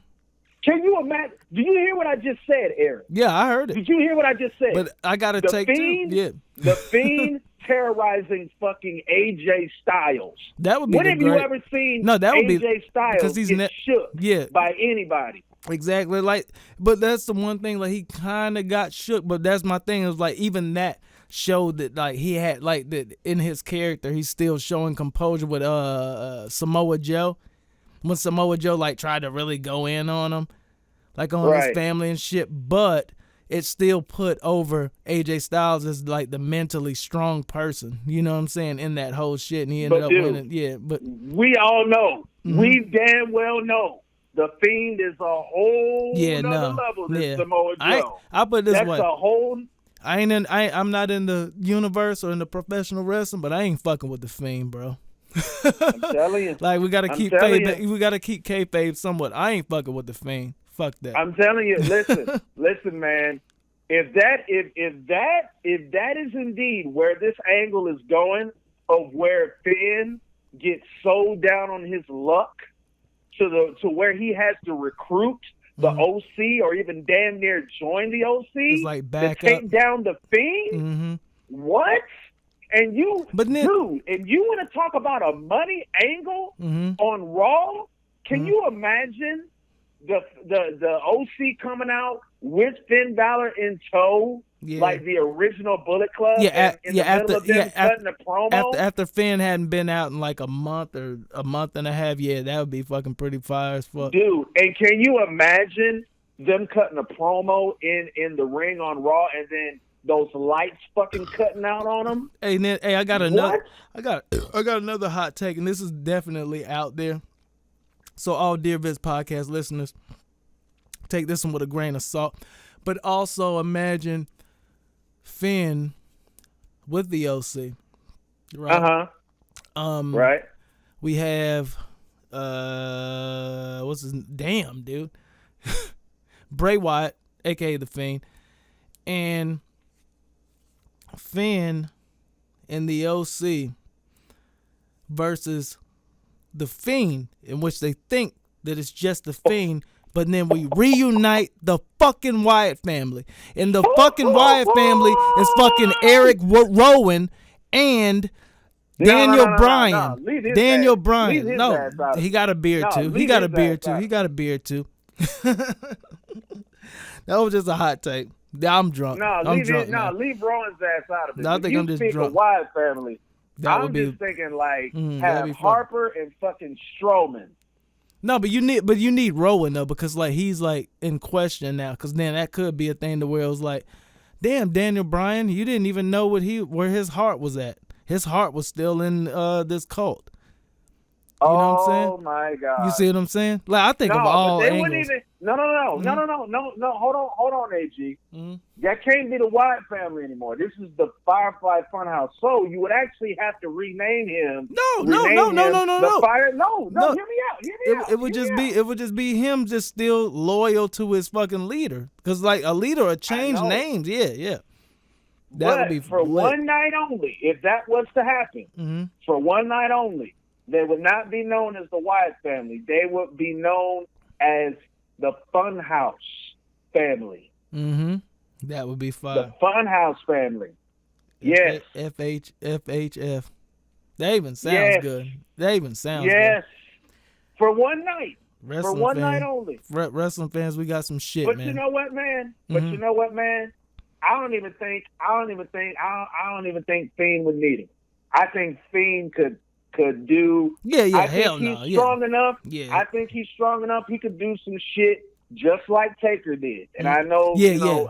you imagine? Do you hear what I just said, Aaron? Yeah, I heard it. Did you hear what I just said? But I got to take Fiend, the Fiend terrorizing fucking AJ Styles. That would be When have you ever seen AJ Styles get shook by anybody? Exactly. But that's the one thing, he kind of got shook, but that's my thing. It was even that showed that he had that in his character he's still showing composure with Samoa Joe. When Samoa Joe tried to really go in on him, on his family and shit, but it still put over AJ Styles as the mentally strong person. You know what I'm saying? In that whole shit, and he ended up winning. Yeah, but we all know, we damn well know The Fiend is a whole nother level than Samoa Joe. I put it this way. That's a whole. I'm not in the universe or in the professional wrestling, but I ain't fucking with the Fiend, bro. I'm telling you. Like we gotta keep kayfabe somewhat. I ain't fucking with the Fiend. Fuck that. I'm telling you. Listen, man. If that is indeed where this angle is going, of where Finn gets so down on his luck to where he has to recruit the OC or even damn near join the OC it's like back to take up. down the Fiend. Mm-hmm. What? And you, dude, and you want to talk about a money angle on Raw? Can you imagine the OC coming out with Finn Balor in tow, like the original Bullet Club? Middle of them cutting a promo? After Finn hadn't been out in like a month or a month and a half, that would be fucking pretty fire as fuck. Dude, and can you imagine them cutting a promo in the ring on Raw and then those lights fucking cutting out on them? Hey, I got another hot take, and this is definitely out there. So all Dear Vince podcast listeners, take this one with a grain of salt. But also imagine Finn with the OC. Right? Right. We have what's his damn dude? Bray Wyatt, aka the Fiend, and Finn and the OC versus the Fiend, in which they think that it's just the Fiend, but then we reunite the fucking Wyatt family. And the fucking Wyatt family is fucking Eric Rowan and Daniel Bryan. Daniel Bryan. No, he got a beard too. He got a beard too. That was just a hot take. I'm drunk. Leave Rowan's ass out of it. I think I'm just drunk. The Wyatt family. I'm just thinking like have Harper and fucking Strowman. No, but you need Rowan though, because like he's like in question now, because then that could be a thing to where it was like, damn, Daniel Bryan, you didn't even know where his heart was at. His heart was still in this cult. You know what I'm saying? Oh my God! You see what I'm saying? Like I think of all angles. No. Hold on, AG. That can't be the Wyatt family anymore. This is the Firefly Funhouse. So you would actually have to rename him. No. Hear me out. It would just be him just still loyal to his fucking leader. Because like a leader would change names. Yeah. That would be for one night only. If that was to happen, for one night only, they would not be known as the Wyatt family. They would be known as the Funhouse family. That would be fun. The Funhouse family. Yes. FHF. That even sounds good. That even sounds good. For one night. Wrestling for one fans, night only. Wrestling fans, we got some shit, man. But you know what, man? I don't even think Fiend would need him. I think Fiend could do. Hell no. He's strong enough. Yeah. I think he's strong enough. He could do some shit just like Taker did. And I know,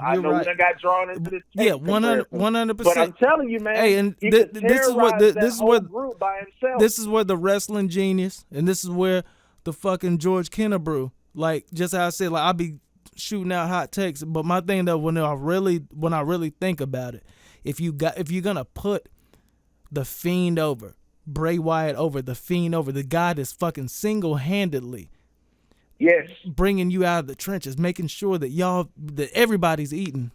I know we done got drawn into this. 100%. But I'm telling you, man. Hey, and this is what group by himself. This is where the wrestling genius, and this is where the fucking George Kennebrew, like just how I said, like I be shooting out hot takes. But my thing though, when I really think about it, if you're gonna put the Fiend over, Bray Wyatt over, the Fiend over, the guy that's fucking single-handedly bringing you out of the trenches, making sure that everybody's eating.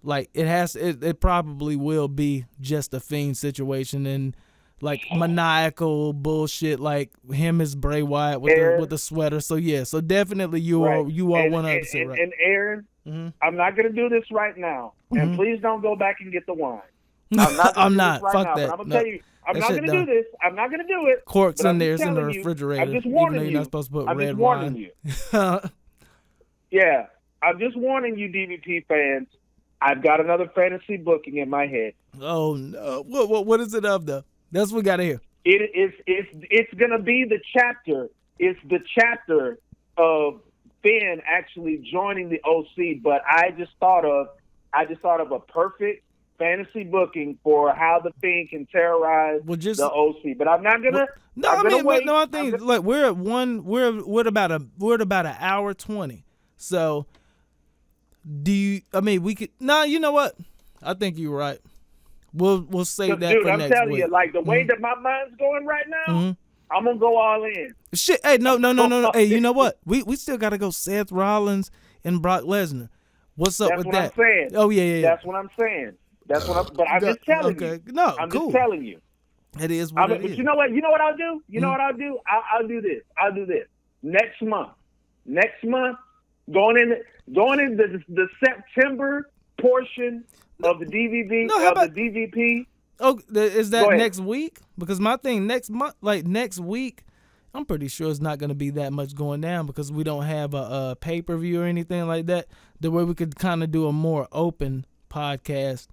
Like it probably will be just a Fiend situation and like maniacal bullshit like him as Bray Wyatt with the sweater. So so definitely you are 100% right. And Aaron, I'm not gonna do this right now, and please don't go back and get the wine. I'm not. Fuck that. I'm gonna tell you. I'm not going to do this. I'm not going to do it. Corks in there. It's in the refrigerator. I'm just warning you. You're not supposed to put I'm red just warning wine. you. Yeah. I'm just warning you, DVP fans. I've got another fantasy booking in my head. Oh, no. What is it of, though? That's what we got to hear. It's going to be the chapter. It's the chapter of Finn actually joining the OC, but I just thought of a perfect fantasy booking for how the Fiend can terrorize the OC. But I'm not gonna. I think like we're at about an hour 20. So we could. No, you know what? I think you're right. We'll save that for next week. I'm telling you, like the way that my mind's going right now, I'm gonna go all in. Shit, hey, no. Hey, you know what? We still gotta go Seth Rollins and Brock Lesnar. What's up with that? That's what I'm saying. Oh yeah. That's what I'm saying. But I'm just telling you. No, I'm cool. just telling you. It is what it is. But you know what? You know what I'll do? I'll do this. I'll do this next month. Going in the September portion of the DVP. The DVP. Oh, is that next week? Because my thing next week, I'm pretty sure it's not going to be that much going down because we don't have a pay-per-view or anything like that. The way we could kind of do a more open podcast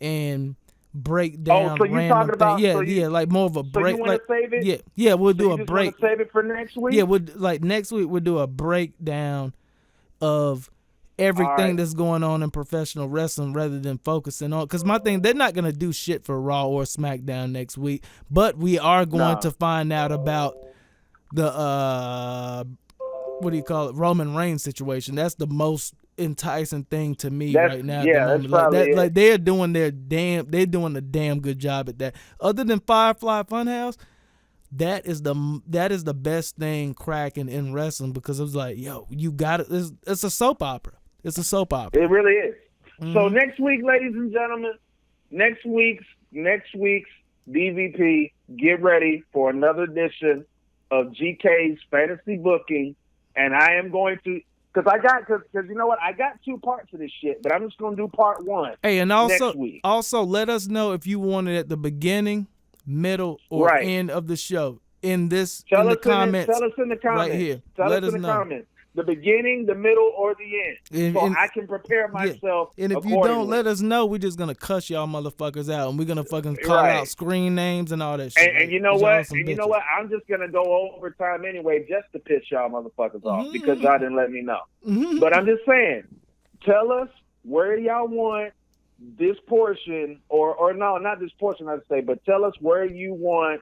and break down random things. Like more of a break. You want to save it? Yeah, we'll do a break. Save it for next week? Yeah, next week we'll do a breakdown of everything that's going on in professional wrestling rather than focusing on, because my thing, they're not going to do shit for Raw or SmackDown next week, but we are going to find out about the Roman Reigns situation. That's the most enticing thing to me right now. They're doing a damn good job at that. Other than Firefly Funhouse, that is the best thing cracking in wrestling, because it was like, yo, you got it. It's a soap opera. It's a soap opera. It really is. So next week, ladies and gentlemen, next week's DVP, get ready for another edition of GK's Fantasy Booking, and I am going to, because you know what, I got 2 parts of this shit, but I'm just going to do part 1. Hey, and next week. Also let us know if you want it at the beginning, middle, or end of the show. In the comments. Tell us in the comments. Right here. Let us know. Comments. The beginning, the middle, or the end. I can prepare myself. And if you don't let us know, we're just going to cuss y'all motherfuckers out. And we're going to fucking call out screen names and all that shit. And you know what? I'm just going to go overtime anyway just to piss y'all motherfuckers off because y'all didn't let me know. But I'm just saying, tell us where y'all want this portion, or no, not this portion, I'd say, but tell us where you want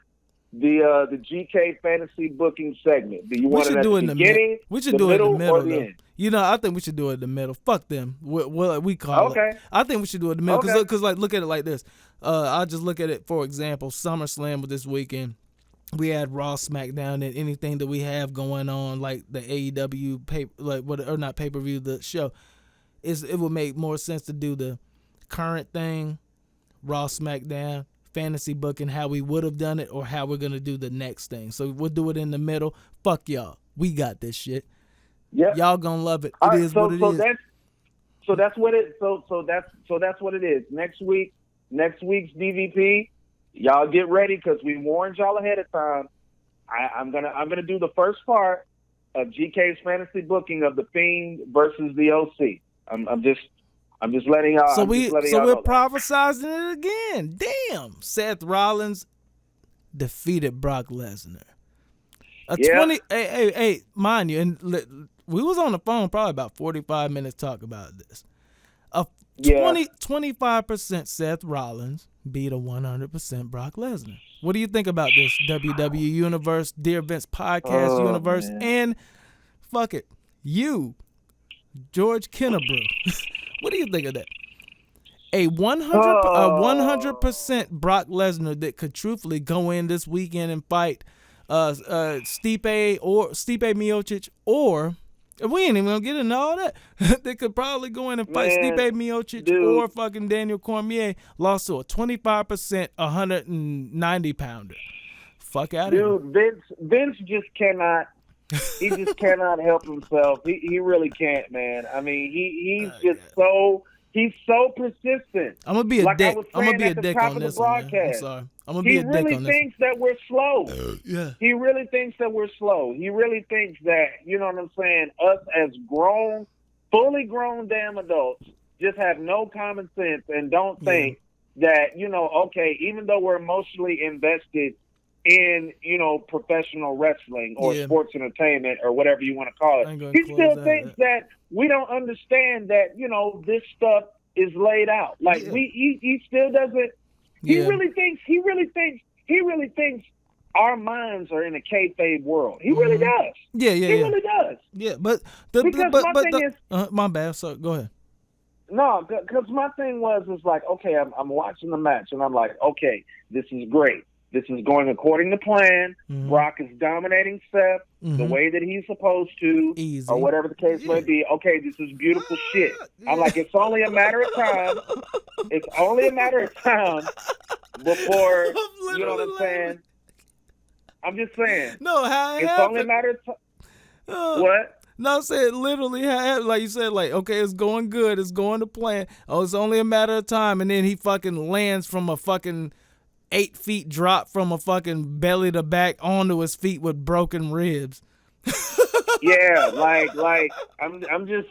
the GK Fantasy Booking segment. Do you want it at the beginning, the middle, or the end? You know, I think we should do it in the middle. Fuck them. We call it. I think we should do it in the middle because look at it like this. I'll just look at it, for example, SummerSlam was this weekend. We had Raw, SmackDown, and anything that we have going on, like the AEW pay-per-view, the show. It would make more sense to do the current thing, Raw, SmackDown, fantasy booking, how we would have done it, or how we're gonna do the next thing. So we'll do it in the middle. Fuck y'all. We got this shit. Yeah. Y'all gonna love it. It is what it is. That's what it is. Next week's DVP, y'all get ready because we warned y'all ahead of time. I'm gonna do the first part of GK's fantasy booking of the Fiend versus the OC. I'm just letting y'all. So we're prophesizing it again. Damn, Seth Rollins defeated Brock Lesnar. 20. Hey, mind you, and we was on the phone probably about 45 minutes talking about this. 25% Seth Rollins beat a 100% Brock Lesnar. What do you think about this, WWE Universe, Dear Vince Podcast Universe, and fuck it, you, George Kennebrew? What do you think of that? A 100% Brock Lesnar that could truthfully go in this weekend and fight Stipe Miocic, or we ain't even gonna get into all that. They could probably go in and fight Stipe Miocic or fucking Daniel Cormier. Lost to a 25% 190 pounder. Fuck out of here. Dude, Vince just cannot. He just cannot help himself. He really can't, man. I mean, he's so persistent. I'm gonna be a dick. I'm gonna be a dick on this one, man. I'm sorry. I'm gonna be a dick on this. He really thinks that we're slow. Yeah. He really thinks that we're slow. He really thinks that, you know what I'm saying, us as fully grown damn adults just have no common sense and don't think that, okay, even though we're emotionally invested in, professional wrestling or sports entertainment or whatever you want to call it, he still thinks that we don't understand that, this stuff is laid out. Like he still doesn't. He really thinks our minds are in a kayfabe world. He really does. Yeah. He really does. Yeah, but my bad. So go ahead. No, because my thing is like, okay, I'm watching the match, and I'm like, okay, this is great. This is going according to plan. Brock is dominating Seth the way that he's supposed to, or whatever the case may be. Okay, this is beautiful shit. I'm like, it's only a matter of time. It's only a matter of time before, you know what I'm saying? I'm just saying. No, how it it's happened. Only a matter of time. What? No, I said literally, like you said, like, okay, it's going good, it's going to plan. Oh, it's only a matter of time, and then he fucking lands from a fucking 8 feet drop from a fucking belly to back onto his feet with broken ribs. Yeah, like I'm just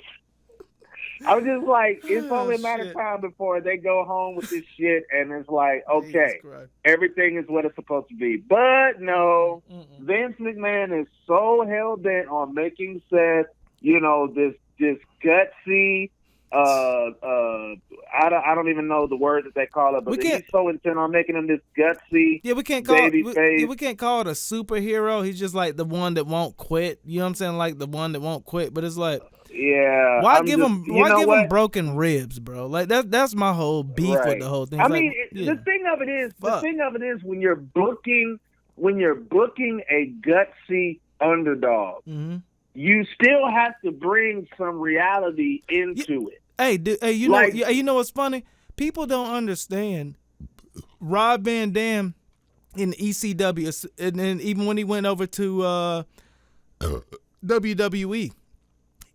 like, it's only a matter of time before they go home with this shit, and it's like, okay, everything is what it's supposed to be. But no, Vince McMahon is so hell bent on making Seth, you know, this gutsy. I don't even know the word that they call it, but he's so intent on making him this gutsy. Yeah, we can't call it a superhero. He's just like the one that won't quit. You know what I'm saying? Like the one that won't quit. But it's like, yeah, why give him broken ribs, bro? Like that's my whole beef with the whole thing. I mean, the thing of it is when you're booking a gutsy underdog, you still have to bring some reality into it. Hey, you know what's funny? People don't understand. Rob Van Dam in ECW, and then even when he went over to WWE,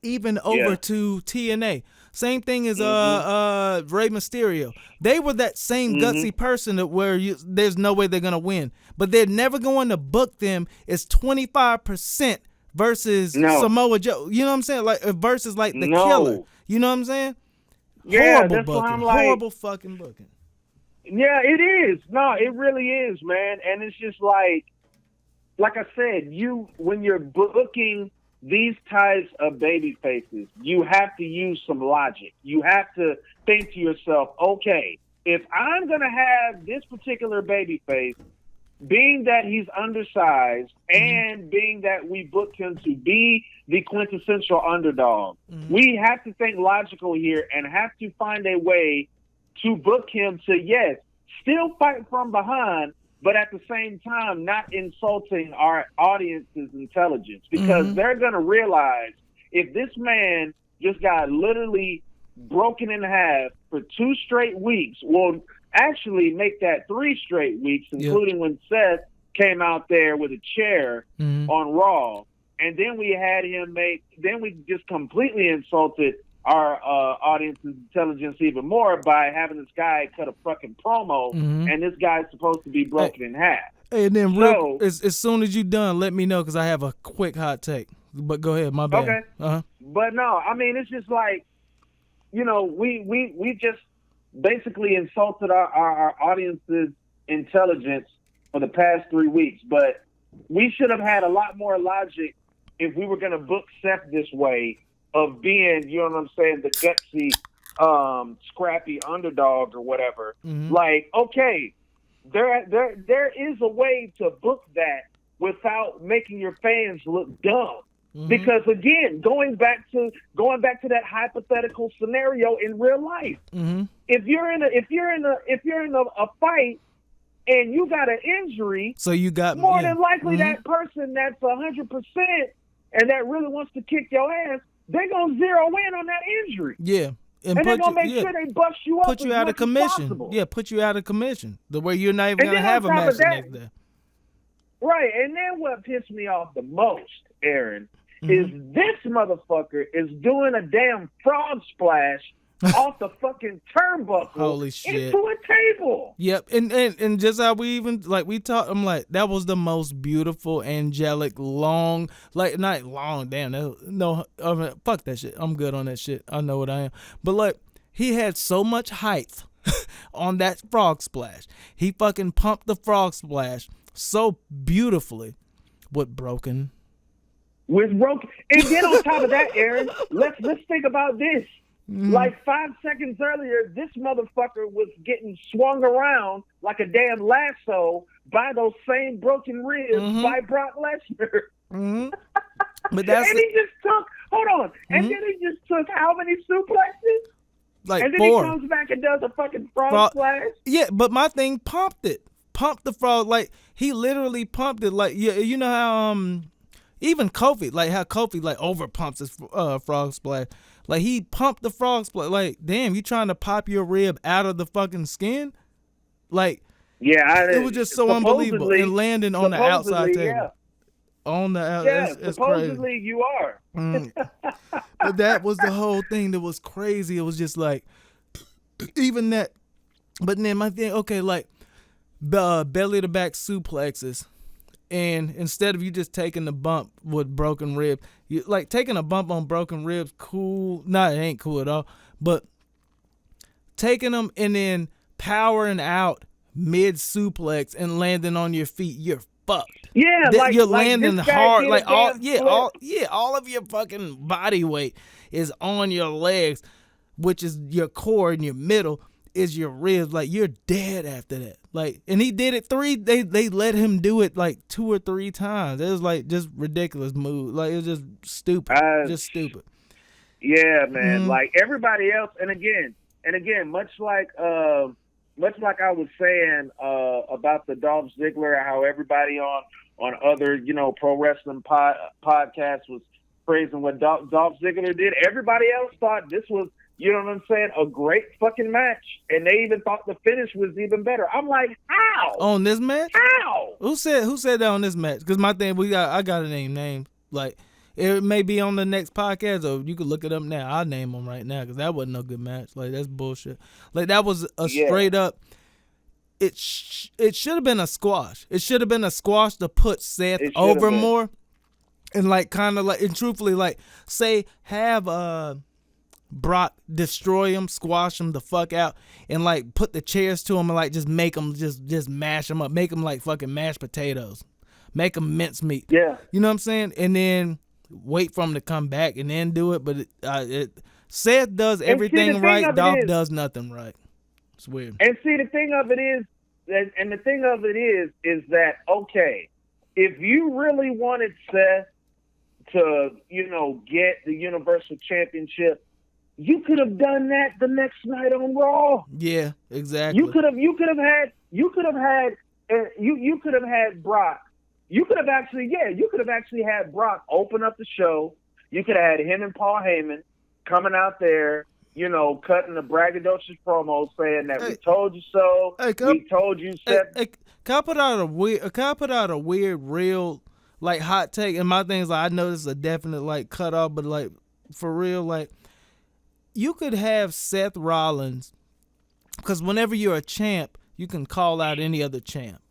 even over to TNA, same thing as Rey Mysterio. They were that same gutsy person where there's no way they're gonna win, but they're never going to book them as 25% versus Samoa Joe. You know what I'm saying? Like versus like the killer. You know what I'm saying? Yeah, horrible that's booking. Why I'm like, horrible fucking booking. Yeah, it is. No, it really is, man. And it's just like I said, when you're booking these types of baby faces, you have to use some logic. You have to think to yourself, okay, if I'm going to have this particular baby face, being that he's undersized and being that we booked him to be the quintessential underdog, we have to think logical here and have to find a way to book him to, yes, still fight from behind, but at the same time not insulting our audience's intelligence, because they're going to realize if this man just got literally broken in half for 2 straight weeks, well, actually make that 3 straight weeks, including when Seth came out there with a chair on Raw, and then we had him then we just completely insulted our audience's intelligence even more by having this guy cut a fucking promo, and this guy's supposed to be broken in half. And then as soon as you're done, let me know, because I have a quick hot take. But go ahead, my bad. Okay. But no, I mean, it's just like, you know, we just basically insulted our audience's intelligence for the past 3 weeks, but we should have had a lot more logic if we were going to book Seth this way, of being, you know what I'm saying, the gutsy, scrappy underdog or whatever. Like, okay, there is a way to book that without making your fans look dumb. Because again, going back to that hypothetical scenario in real life, if you're in a fight and you got an injury, so you got more than likely that person that's 100% and that really wants to kick your ass, they're gonna zero in on that injury. Yeah. And they're gonna make sure they bust you up. Put you out of commission. Yeah, put you out of commission. The way you're not even gonna have a match the next day. Right, and then what pissed me off the most, Aaron, is this motherfucker is doing a damn frog splash off the fucking turnbuckle. Holy shit. Into a table. Yep, and just how we even, like, we talked, I'm like, that was the most beautiful, angelic, long, like, not long, damn, no, I mean, fuck that shit. I'm good on that shit. I know what I am. But, like, he had so much height on that frog splash. He fucking pumped the frog splash so beautifully with broken. And then on top of that, Aaron, let's think about this. Like 5 seconds earlier, this motherfucker was getting swung around like a damn lasso by those same broken ribs by Brock Lesnar. But that's and he just took, hold on, and then he just took how many suplexes? like and then 4. he comes back and does a fucking frog splash? Yeah, but my thing pumped the frog. Like, he literally pumped it. Like, you know how even Kofi, like how Kofi like over pumps his frog splash. Like, he pumped the frog splash. Like, damn, you trying to pop your rib out of the fucking skin? Like, yeah, it was just so unbelievable. And landing on the outside table. Yeah. On the yeah, it's supposedly crazy. you are. But that was the whole thing that was crazy. It was just like, even that. But then my thing, okay, like belly to back suplexes, and instead of you just taking the bump with broken rib, you like taking a bump on broken ribs, cool. Nah, it ain't cool at all. But taking them and then powering out mid suplex and landing on your feet, you're fucked. Yeah, like you're landing this guy hard, did like a damn all of your fucking body weight is on your legs, which is your core, and your middle is your ribs. Like, you're dead after that. Like, and he did it 3. They let him do it like 2 or 3 times. It was like just ridiculous move. Like, it was just stupid, just stupid. Yeah, man. Like everybody else, and again, much like I was saying about the Dolph Ziggler, how everybody on other, pro wrestling podcasts was praising what Dolph Ziggler did. Everybody else thought this was, you know what I'm saying, a great fucking match, and they even thought the finish was even better. I'm like, how? On this match? How? Who said that on this match? Because my thing, I got to name names. Like, it may be on the next podcast, or you could look it up now. I'll name them right now, because that wasn't no good match. Like, that's bullshit. Like, that was a straight up. It should have been a squash. It should have been a squash to put Seth over more, and like kind of like, and truthfully, like, say have Brock destroy him, squash him the fuck out, and like put the chairs to him and like just make him just mash him up, make him like fucking mashed potatoes, make him mincemeat. Yeah, you know what I'm saying? And then wait for him to come back and then do it. But Seth does everything right. Dolph does nothing right. It's weird. And see, the thing of it is that, okay, if you really wanted Seth to, get the Universal Championship, you could have done that the next night on Raw. Yeah, exactly. You could have had Brock. You could have actually had Brock open up the show. You could have had him and Paul Heyman coming out there, cutting the braggadocious promos saying that we told you so. We told you, Seth. Can I put out a weird, real, like, hot take? And my thing is, like, I know this is a definite, like, cut off, but, like, for real, like, you could have Seth Rollins, because whenever you're a champ, you can call out any other champ.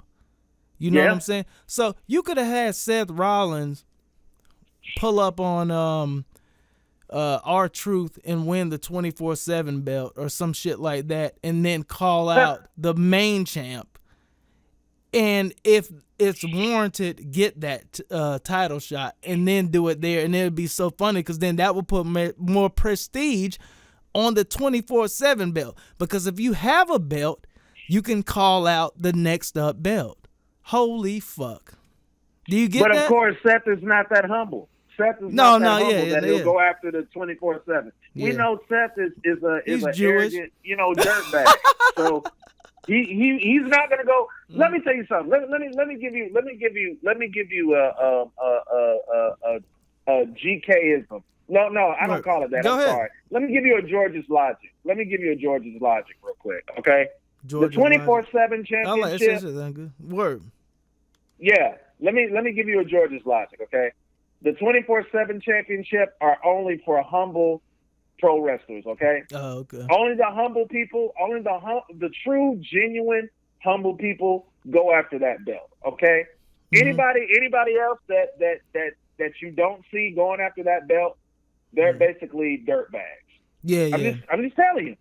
You know what I'm saying? So you could have had Seth Rollins pull up on R-Truth and win the 24/7 belt or some shit like that, and then call out the main champ. And if it's warranted, get that title shot and then do it there, and it'd be so funny because then that would put more prestige on the 24/7 belt. Because if you have a belt, you can call out the next up belt. Holy fuck! Do you get that? But of course, Seth is not that humble. Seth is not that humble that he'll go after the 24/7. We know Seth is an arrogant, dirtbag. So he's not gonna go. Let me tell you something. Let me give you a GKism. No, I don't call it that. I'm sorry. Let me give you a George's logic. Real quick, okay? The 24/7 championship. Word. Yeah, let me give you a George's logic, okay? The 24/7 championship are only for humble pro wrestlers, okay? Oh, okay. Only the humble people, the true, genuine, humble people go after that belt, okay? Mm-hmm. Anybody else that you don't see going after that belt, they're basically dirtbags. Yeah. I'm just telling you.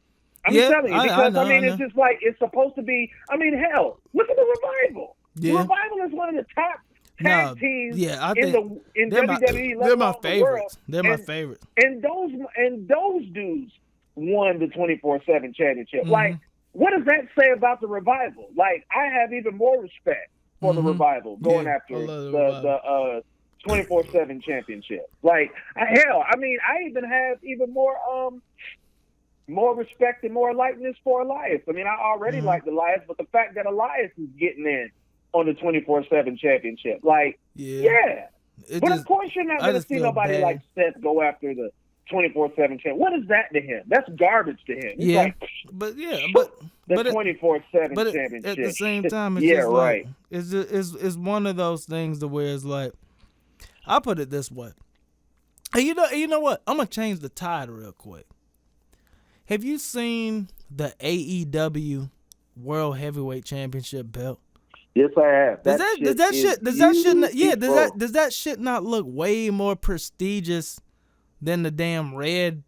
I'm just telling you, because I know. It's just like it's supposed to be. I mean, hell, look at the Revival. Yeah. The Revival is one of the top tag teams in WWE. They're my favorites. They're my favorites. And those dudes won the 24/7 championship. Like, what does that say about the Revival? Like, I have even more respect for the Revival going after the 24/7 championship. Like, hell, I mean, I even have even more respect and more likeness for Elias. I mean, I already like Elias, but the fact that Elias is getting in on the 24/7 championship, like, But of course, you're not going to see nobody like Seth go after the 24/7 champ. What is that to him? That's garbage to him. He's like, but the 24/7 championship. At the same time, it's just like, it's one of those things to where it's like, I'll put it this way. Hey, you know what? I'm gonna change the tide real quick. Have you seen the AEW World Heavyweight Championship belt? Yes, I have. Does that shit not look way more prestigious than the damn red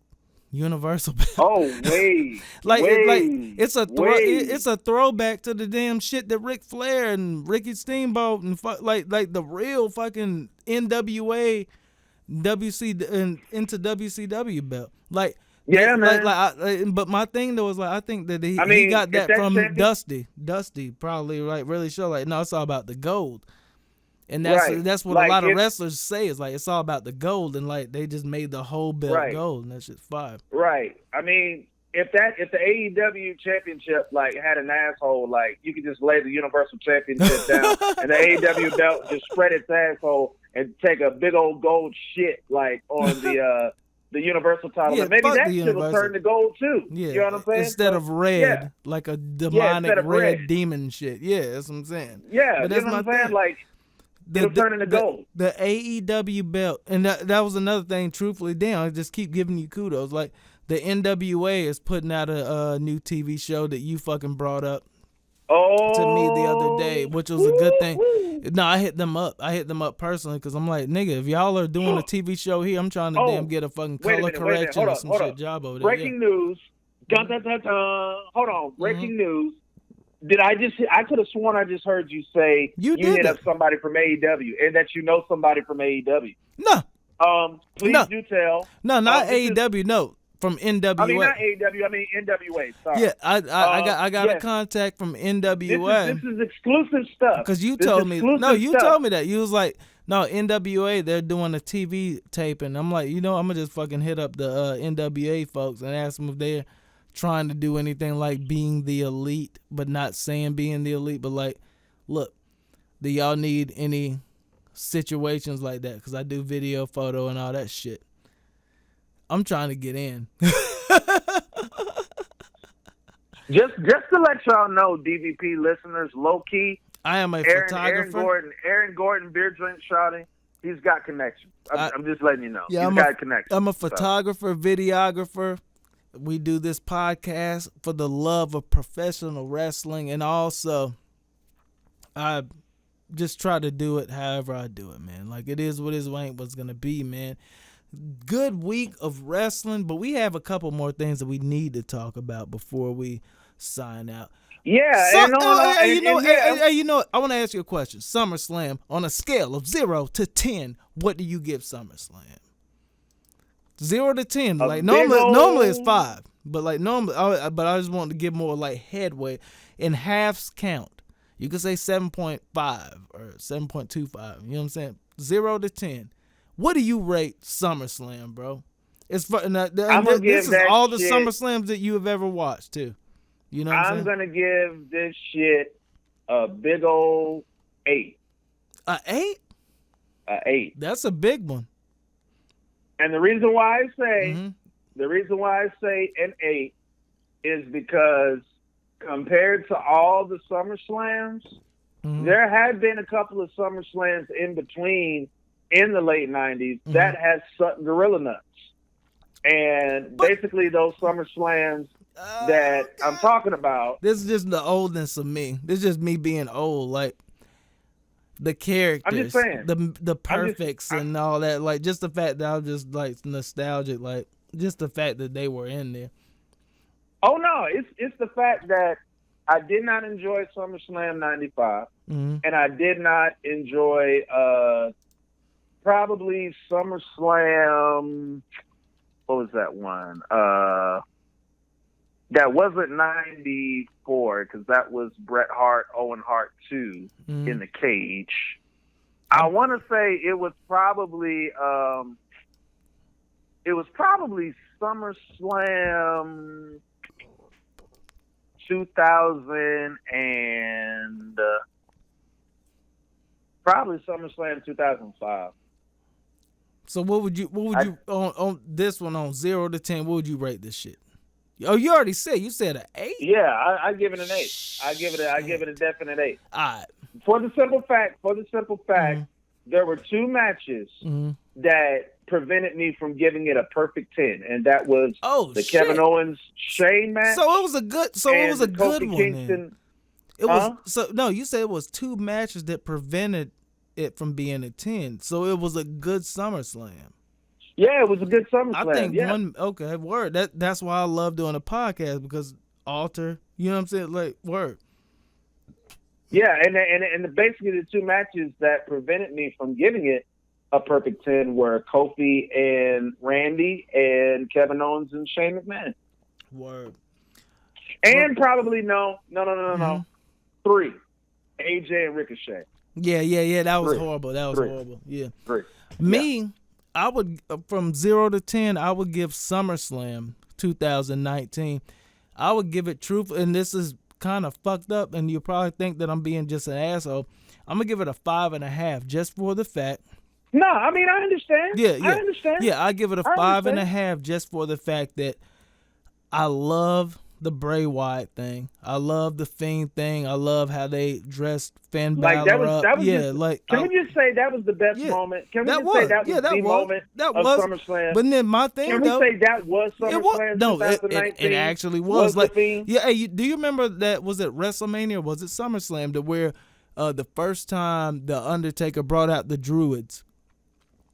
Universal belt? Oh, way. It's a throwback to the damn shit that Ric Flair and Ricky Steamboat and like the real fucking NWA and into WCW belt. Like, yeah, man. But my thing though is like, I think that he got that from Dusty. Dusty probably really sure like, no, it's all about the gold. And that's what like, a lot of wrestlers say is like, it's all about the gold, and like they just made the whole belt gold, and that shit's fire. Right. I mean, if the AEW championship like had an asshole, like you could just lay the Universal Championship down, and the AEW belt just spread its asshole and take a big old gold shit like on the Universal title. Yeah, maybe that shit will turn to gold too. Yeah, you know what I'm saying? Instead of red, like a demonic red demon shit. Yeah, that's what I'm saying. Yeah, but that's what I'm saying. Like, it'll turn into gold. The AEW belt, and that was another thing. Truthfully, damn, I just keep giving you kudos. Like, the NWA is putting out a new TV show that you fucking brought up to me the other day, which was a good thing. No, I hit them up. Personally because I'm like, nigga, if y'all are doing a TV show here, I'm trying to damn get a fucking color correction or some shit job over there. Breaking news. Dun, dun, dun, dun. Hold on. Breaking news. I could have sworn I just heard you say you hit up somebody from AEW and that you know somebody from AEW. No. Please do tell. No, not AEW. No, from NWA. I mean, not AEW. I mean NWA. Sorry. Yeah, I got a contact from NWA. This is exclusive stuff. Because you told me. No, you told me that. You was like, no, NWA, they're doing a TV taping. I'm like, I'm going to just fucking hit up the NWA folks and ask them if they're trying to do anything like being the elite, but not saying being the elite, but like, look, do y'all need any situations like that? Because I do video, photo, and all that shit. I'm trying to get in. Just to let y'all know, DVP listeners, low key, I am a photographer. Aaron Gordon, beer drink shouting. He's got connections. I'm just letting you know. Yeah, he's got connections. I'm a photographer, videographer. We do this podcast for the love of professional wrestling, and also I just try to do it however I do it, man. Like, it is what it ain't what's going to be, man. Good week of wrestling, but we have a couple more things that we need to talk about before we sign out. Yeah. You know what? I want to ask you a question. SummerSlam, on a scale of 0 to 10, what do you give SummerSlam? 0 to 10. Like, normally it's 5, but like but I just want to give more like headway in halves count. You could say 7.5 or 7.25. You know what I'm saying? 0 to 10. What do you rate SummerSlam, bro? It's for, this is all the SummerSlams that you have ever watched too. You know what I'm saying? I'm gonna give this shit a big old 8. A 8? A 8. That's a big one. And the reason why I say an 8 is because compared to all the SummerSlams, there had been a couple of SummerSlams in between in the late 90s that has sucked gorilla nuts. And basically those SummerSlams that I'm talking about. This is just the oldness of me. This is just me being old. Like, the characters, I'm just saying, the perfects and all that, like, just the fact that I was just like nostalgic, like just the fact that they were in there. Oh no, it's the fact that I did not enjoy SummerSlam '95, and I did not enjoy probably SummerSlam. What was that one? That wasn't 94 because that was Bret Hart, Owen Hart 2 in the cage. I want to say it was probably SummerSlam 2000 and probably SummerSlam 2005. So what would you on this one on 0 to 10? What would you rate this shit? Oh, you already said an 8. Yeah, I give it an 8. I give it a definite 8. All right. For the simple fact, there were 2 matches that prevented me from giving it a perfect 10, and that was the Kevin Owens Shane match. So it was a good. So it was a good one. Kingston. It was no. You said it was 2 matches that prevented it from being a 10. So it was a good SummerSlam. Yeah, it was a good SummerSlam. I think one. Okay, word. That's why I love doing a podcast because alter. You know what I'm saying? Like word. Yeah, and basically the 2 matches that prevented me from giving it a perfect 10 were Kofi and Randy and Kevin Owens and Shane McMahon. Word. And probably no. 3, AJ and Ricochet. Yeah. That was 3. horrible. That was 3. horrible. Yeah. 3. Me, I would from 0 to 10. I would give SummerSlam 2019. I would give it truth, and this is kind of fucked up, and you probably think that I'm being just an asshole. I'm gonna give it a 5.5 just for the fact. No, I mean I understand. Yeah. I understand. Yeah, I give it a 5.5 just for the fact that I love the Bray Wyatt thing. I love the Fiend thing. I love how they dressed Finn Balor up. Can we just say that was the best moment? Can we just say that was the moment of SummerSlam? But then my thing, can we say that was SummerSlam? It actually was. Like, do you remember that? Was it WrestleMania or was it SummerSlam to where the first time the Undertaker brought out the Druids?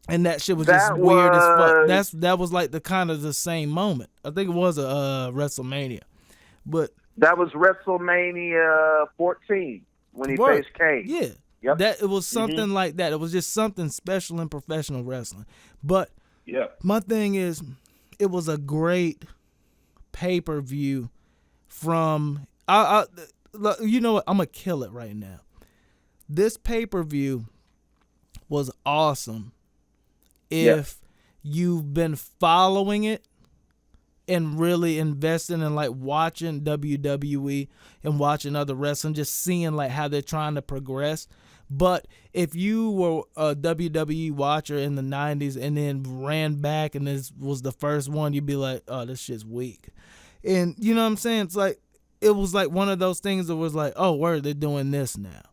And that shit was just weird as fuck. That was like the kind of the same moment. I think it was a WrestleMania. But that was WrestleMania 14 when he faced Kane. Yeah. Yep. That it was something like that. It was just something special in professional wrestling. But my thing is, it was a great pay-per-view from you know what? I'm gonna kill it right now. This pay-per-view was awesome if you've been following it and really investing in like watching WWE and watching other wrestling, just seeing like how they're trying to progress. But if you were a WWE watcher in the 90s and then ran back and this was the first one, you'd be like, oh, this shit's weak. And you know what I'm saying? It's like, it was like one of those things that was like, oh, word, they're doing this now.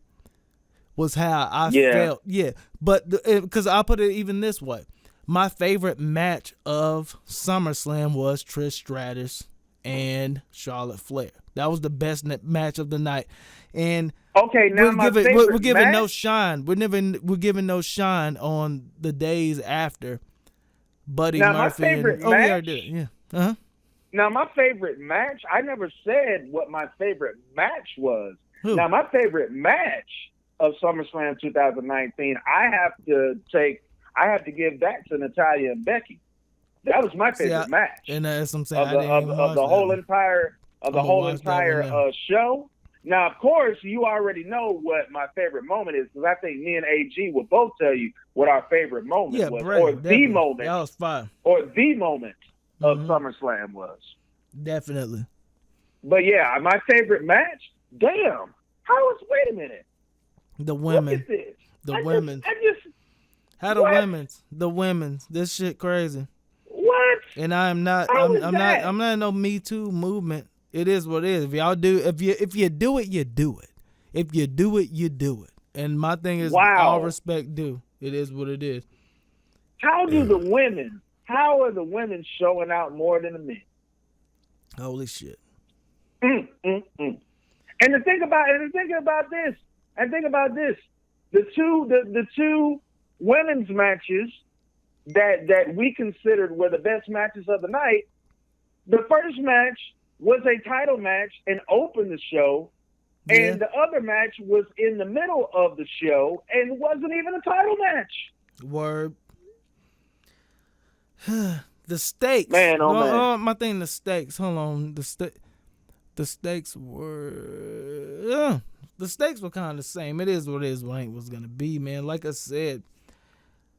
Was how I felt. Yeah. But because I put it even this way. My favorite match of SummerSlam was Trish Stratus and Charlotte Flair. That was the best match of the night. And now we're giving no shine. We're giving no shine on the days after Buddy Murphy. My favorite match. Yeah. Now my favorite match. I never said what my favorite match was. Who? Now my favorite match of SummerSlam 2019. I have to give that to Natalya and Becky. That was my favorite match. And that's what I'm saying. Of the whole entire show. Now, of course, you already know what my favorite moment is because I think me and AG will both tell you what our favorite moment was, Brady, or definitely. the moment. That was fine. Or the moment of SummerSlam was. Definitely. But yeah, my favorite match. Damn. Wait a minute. The women. Look at this. The women. How the women's. This shit crazy. What? And I'm not in no Me Too movement. It is what it is. If y'all do, if you do it, you do it. If you do it, you do it. And my thing is, all respect due. It is what it is. How are the women showing out more than the men? Holy shit. And to think about this, the two women's matches that we considered were the best matches of the night. The first match was a title match and opened the show, and the other match was in the middle of the show and wasn't even a title match. Word. The stakes. Man, man. My thing, the stakes. Hold on. The stakes were kind of the same. It is what it is. What ain't what's gonna be, man. Like I said,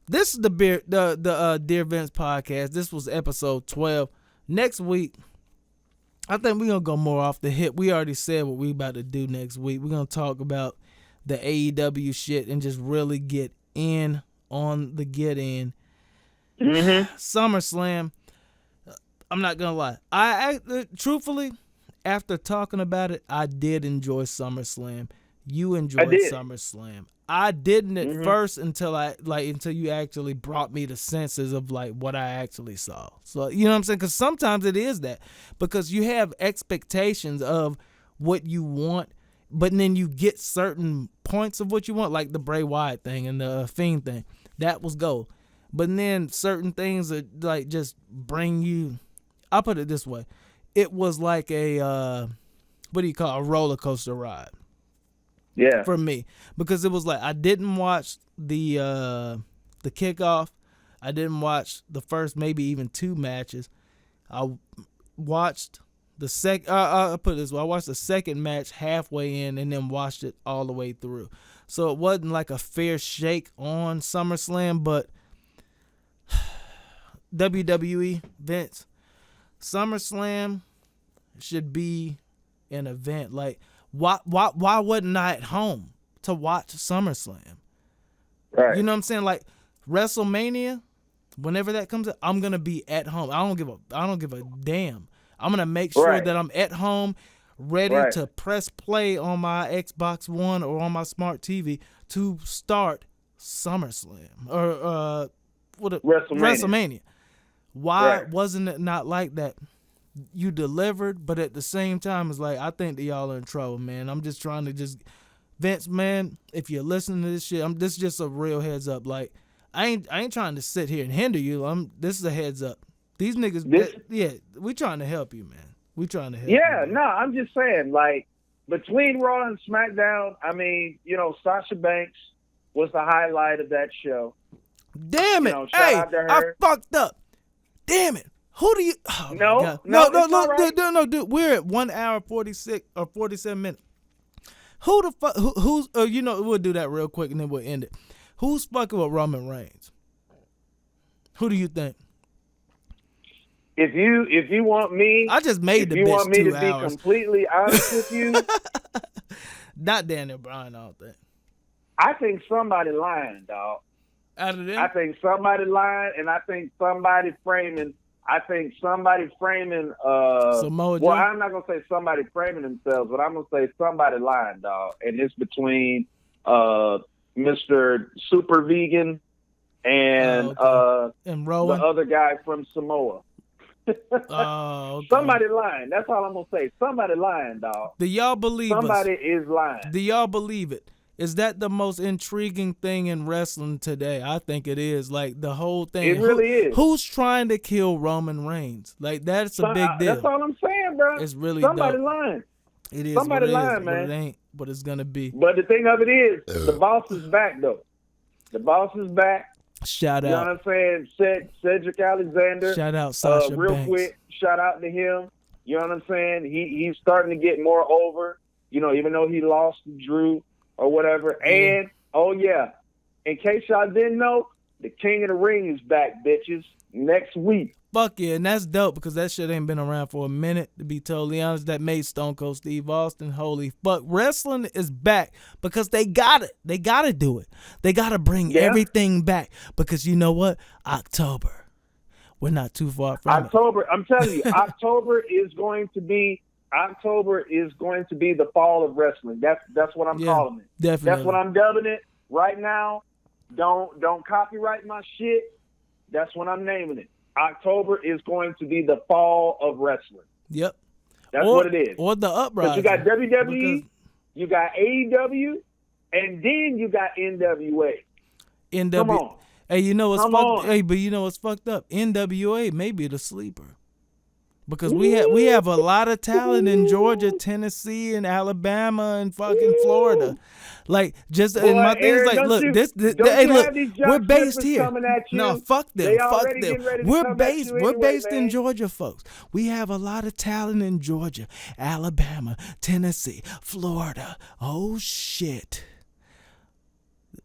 this is the Dear Vince podcast. This was episode 12. Next week, I think we're gonna go more off the hip. We already said what we about to do next week. We're gonna talk about the AEW shit and just really get in on the get in. SummerSlam. I'm not gonna lie. I truthfully, after talking about it, I did enjoy SummerSlam. You enjoyed SummerSlam. I didn't at first until you actually brought me to senses of like what I actually saw. So you know what I'm saying? Because sometimes it is that, because you have expectations of what you want, but then you get certain points of what you want, like the Bray Wyatt thing and the Fiend thing. That was gold. But then certain things that like just bring you. I'll put it this way. It was like a, a roller coaster ride. Yeah. For me. Because it was like, I didn't watch the kickoff. I didn't watch the first maybe even 2 matches. I watched the I'll put it this way. I watched the second match halfway in and then watched it all the way through. So it wasn't like a fair shake on SummerSlam, but WWE, Vince, SummerSlam should be an event. Like, why wasn't I at home to watch SummerSlam? Right. You know what I'm saying? Like, WrestleMania, whenever that comes up, I'm gonna be at home. I don't give a damn. I'm gonna make sure that I'm at home, ready to press play on my Xbox One or on my smart TV to start SummerSlam or WrestleMania. Why wasn't it not like that? You delivered, but at the same time, it's like, I think that y'all are in trouble, man. I'm just trying to Vince, man, if you're listening to this shit, this is just a real heads up. Like, I ain't trying to sit here and hinder you. This is a heads up. These niggas, we trying to help you, man. We trying to help you. Yeah, no, I'm just saying, like, between Raw and SmackDown, I mean, Sasha Banks was the highlight of that show. Damn it. Shout out to her. I fucked up. Damn it. Who do you? Oh no, dude. We're at 1 hour 46 or 47 minutes. Who the fuck? Who's? We'll do that real quick and then we'll end it. Who's fucking with Roman Reigns? Who do you think? If you want me, I just made the bitch 2 hours. If you want me to be completely honest with you, not Daniel Bryan, I don't think. I think somebody lying, dog. Out of them, I think somebody lying, and I think somebody framing. Samoa Joe? Well, I'm not gonna say somebody framing themselves, but I'm gonna say somebody lying, dog. And it's between Mr. Super Vegan and Rowan, the other guy from Samoa. Okay. Somebody lying. That's all I'm gonna say. Somebody lying, dog. Do y'all believe somebody is lying? Do y'all believe it? Is that the most intriguing thing in wrestling today? I think it is. Like, the whole thing. It really is. Who's trying to kill Roman Reigns? Like, that's a big deal. That's all I'm saying, bro. It's really somebody dope. Lying. It is. Somebody but lying, man. it ain't what it's gonna be. But the thing of it is, the boss is back, though. The boss is back. Shout out. You know what I'm saying? Cedric Alexander. Shout out Sasha real Banks. Quick, shout out to him. You know what I'm saying? He's starting to get more over. Even though he lost to Drew or whatever. And in case y'all didn't know, the King of the Ring is back, bitches, next week. Fuck yeah, and that's dope because that shit ain't been around for a minute, to be totally honest. That made Stone Cold Steve Austin. Holy fuck. Wrestling is back because they got it. They got to do it. They got to bring everything back because you know what? October. We're not too far from October. I'm telling you, October is going to be the fall of wrestling. That's what I'm calling it. Definitely. That's what I'm dubbing it right now. Don't copyright my shit. That's what I'm naming it. October is going to be the fall of wrestling. Yep. That's what it is. Or the uprising. You got WWE, you got AEW, and then you got NWA. Come on. Hey, you know what's fucked? Hey, but you know what's fucked up? NWA may be the sleeper. Because we have a lot of talent in Georgia, Tennessee, and Alabama, and fucking Florida. Like, just Boy, and my thing is Aaron, like, don't look, you- this don't hey, you look, have these we're job based snippers here. coming at you? No, fuck them, They fuck already them. getting ready to We're come at based, you we're anyway, based in man. Georgia, folks. We have a lot of talent in Georgia, Alabama, Tennessee, Florida. Oh shit.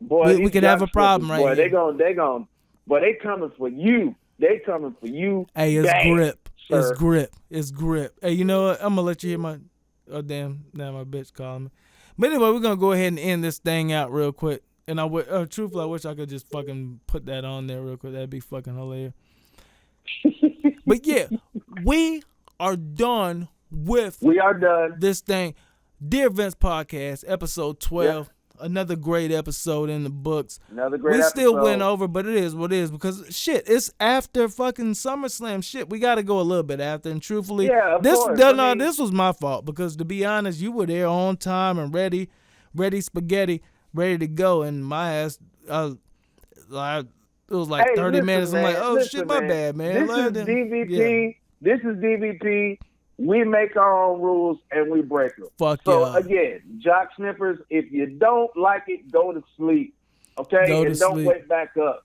Boy, We these could have job a problem snippers, right boy, here. they gon', boy, they coming for you. They coming for you. Hey, it's bad, grip. It's sir. grip. It's grip. Hey, you know what? I'm gonna let you hear my. Oh damn! Now my bitch calling me. But anyway, we're gonna go ahead and end this thing out real quick. And I would, truthfully, I wish I could just fucking put that on there real quick. That'd be fucking hilarious. But yeah, we are done with. We are done. This thing. Dear Vince Podcast, episode 12. Yep. Another great episode in the books. Another great episode. We still went over, over, but it is what it is because shit, it's after fucking SummerSlam. Shit, we got to go a little bit after. And truthfully, of course. This was my fault because to be honest, you were there on time and ready spaghetti, ready to go, and my ass, it was like 30 minutes. Man, I'm like, oh shit, my bad, man. This is DVP. Yeah. This is DVP. We make our own rules and we break them. So again, jock snippers, if you don't like it, go to sleep. Okay? Don't wake back up.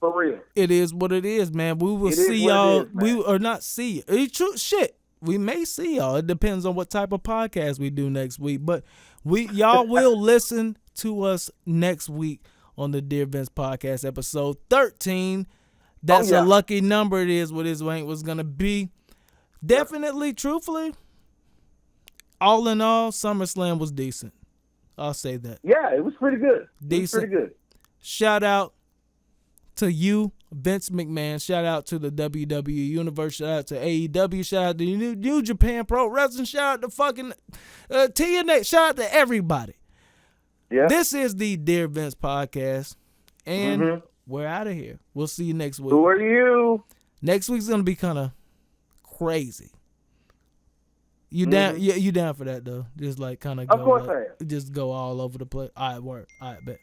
For real. It is what it is, man. We will see y'all. Or not see you. Shit. We may see y'all. It depends on what type of podcast we do next week. But y'all will listen to us next week on the Dear Vince Podcast, episode 13. That's a lucky number. It is what it was going to be. Definitely, truthfully, all in all, SummerSlam was decent. I'll say that. Yeah, it was pretty good. Decent. Pretty good. Shout out to you, Vince McMahon. Shout out to the WWE Universe. Shout out to AEW. Shout out to New Japan Pro Wrestling. Shout out to fucking TNA. Shout out to everybody. Yeah. This is the Dear Vince Podcast, and we're out of here. We'll see you next week. Who are you? Next week's gonna be kind of crazy. You down? You down for that though? Just like kind of. Of course I am. Just go all over the place. All right, work. All right, bet.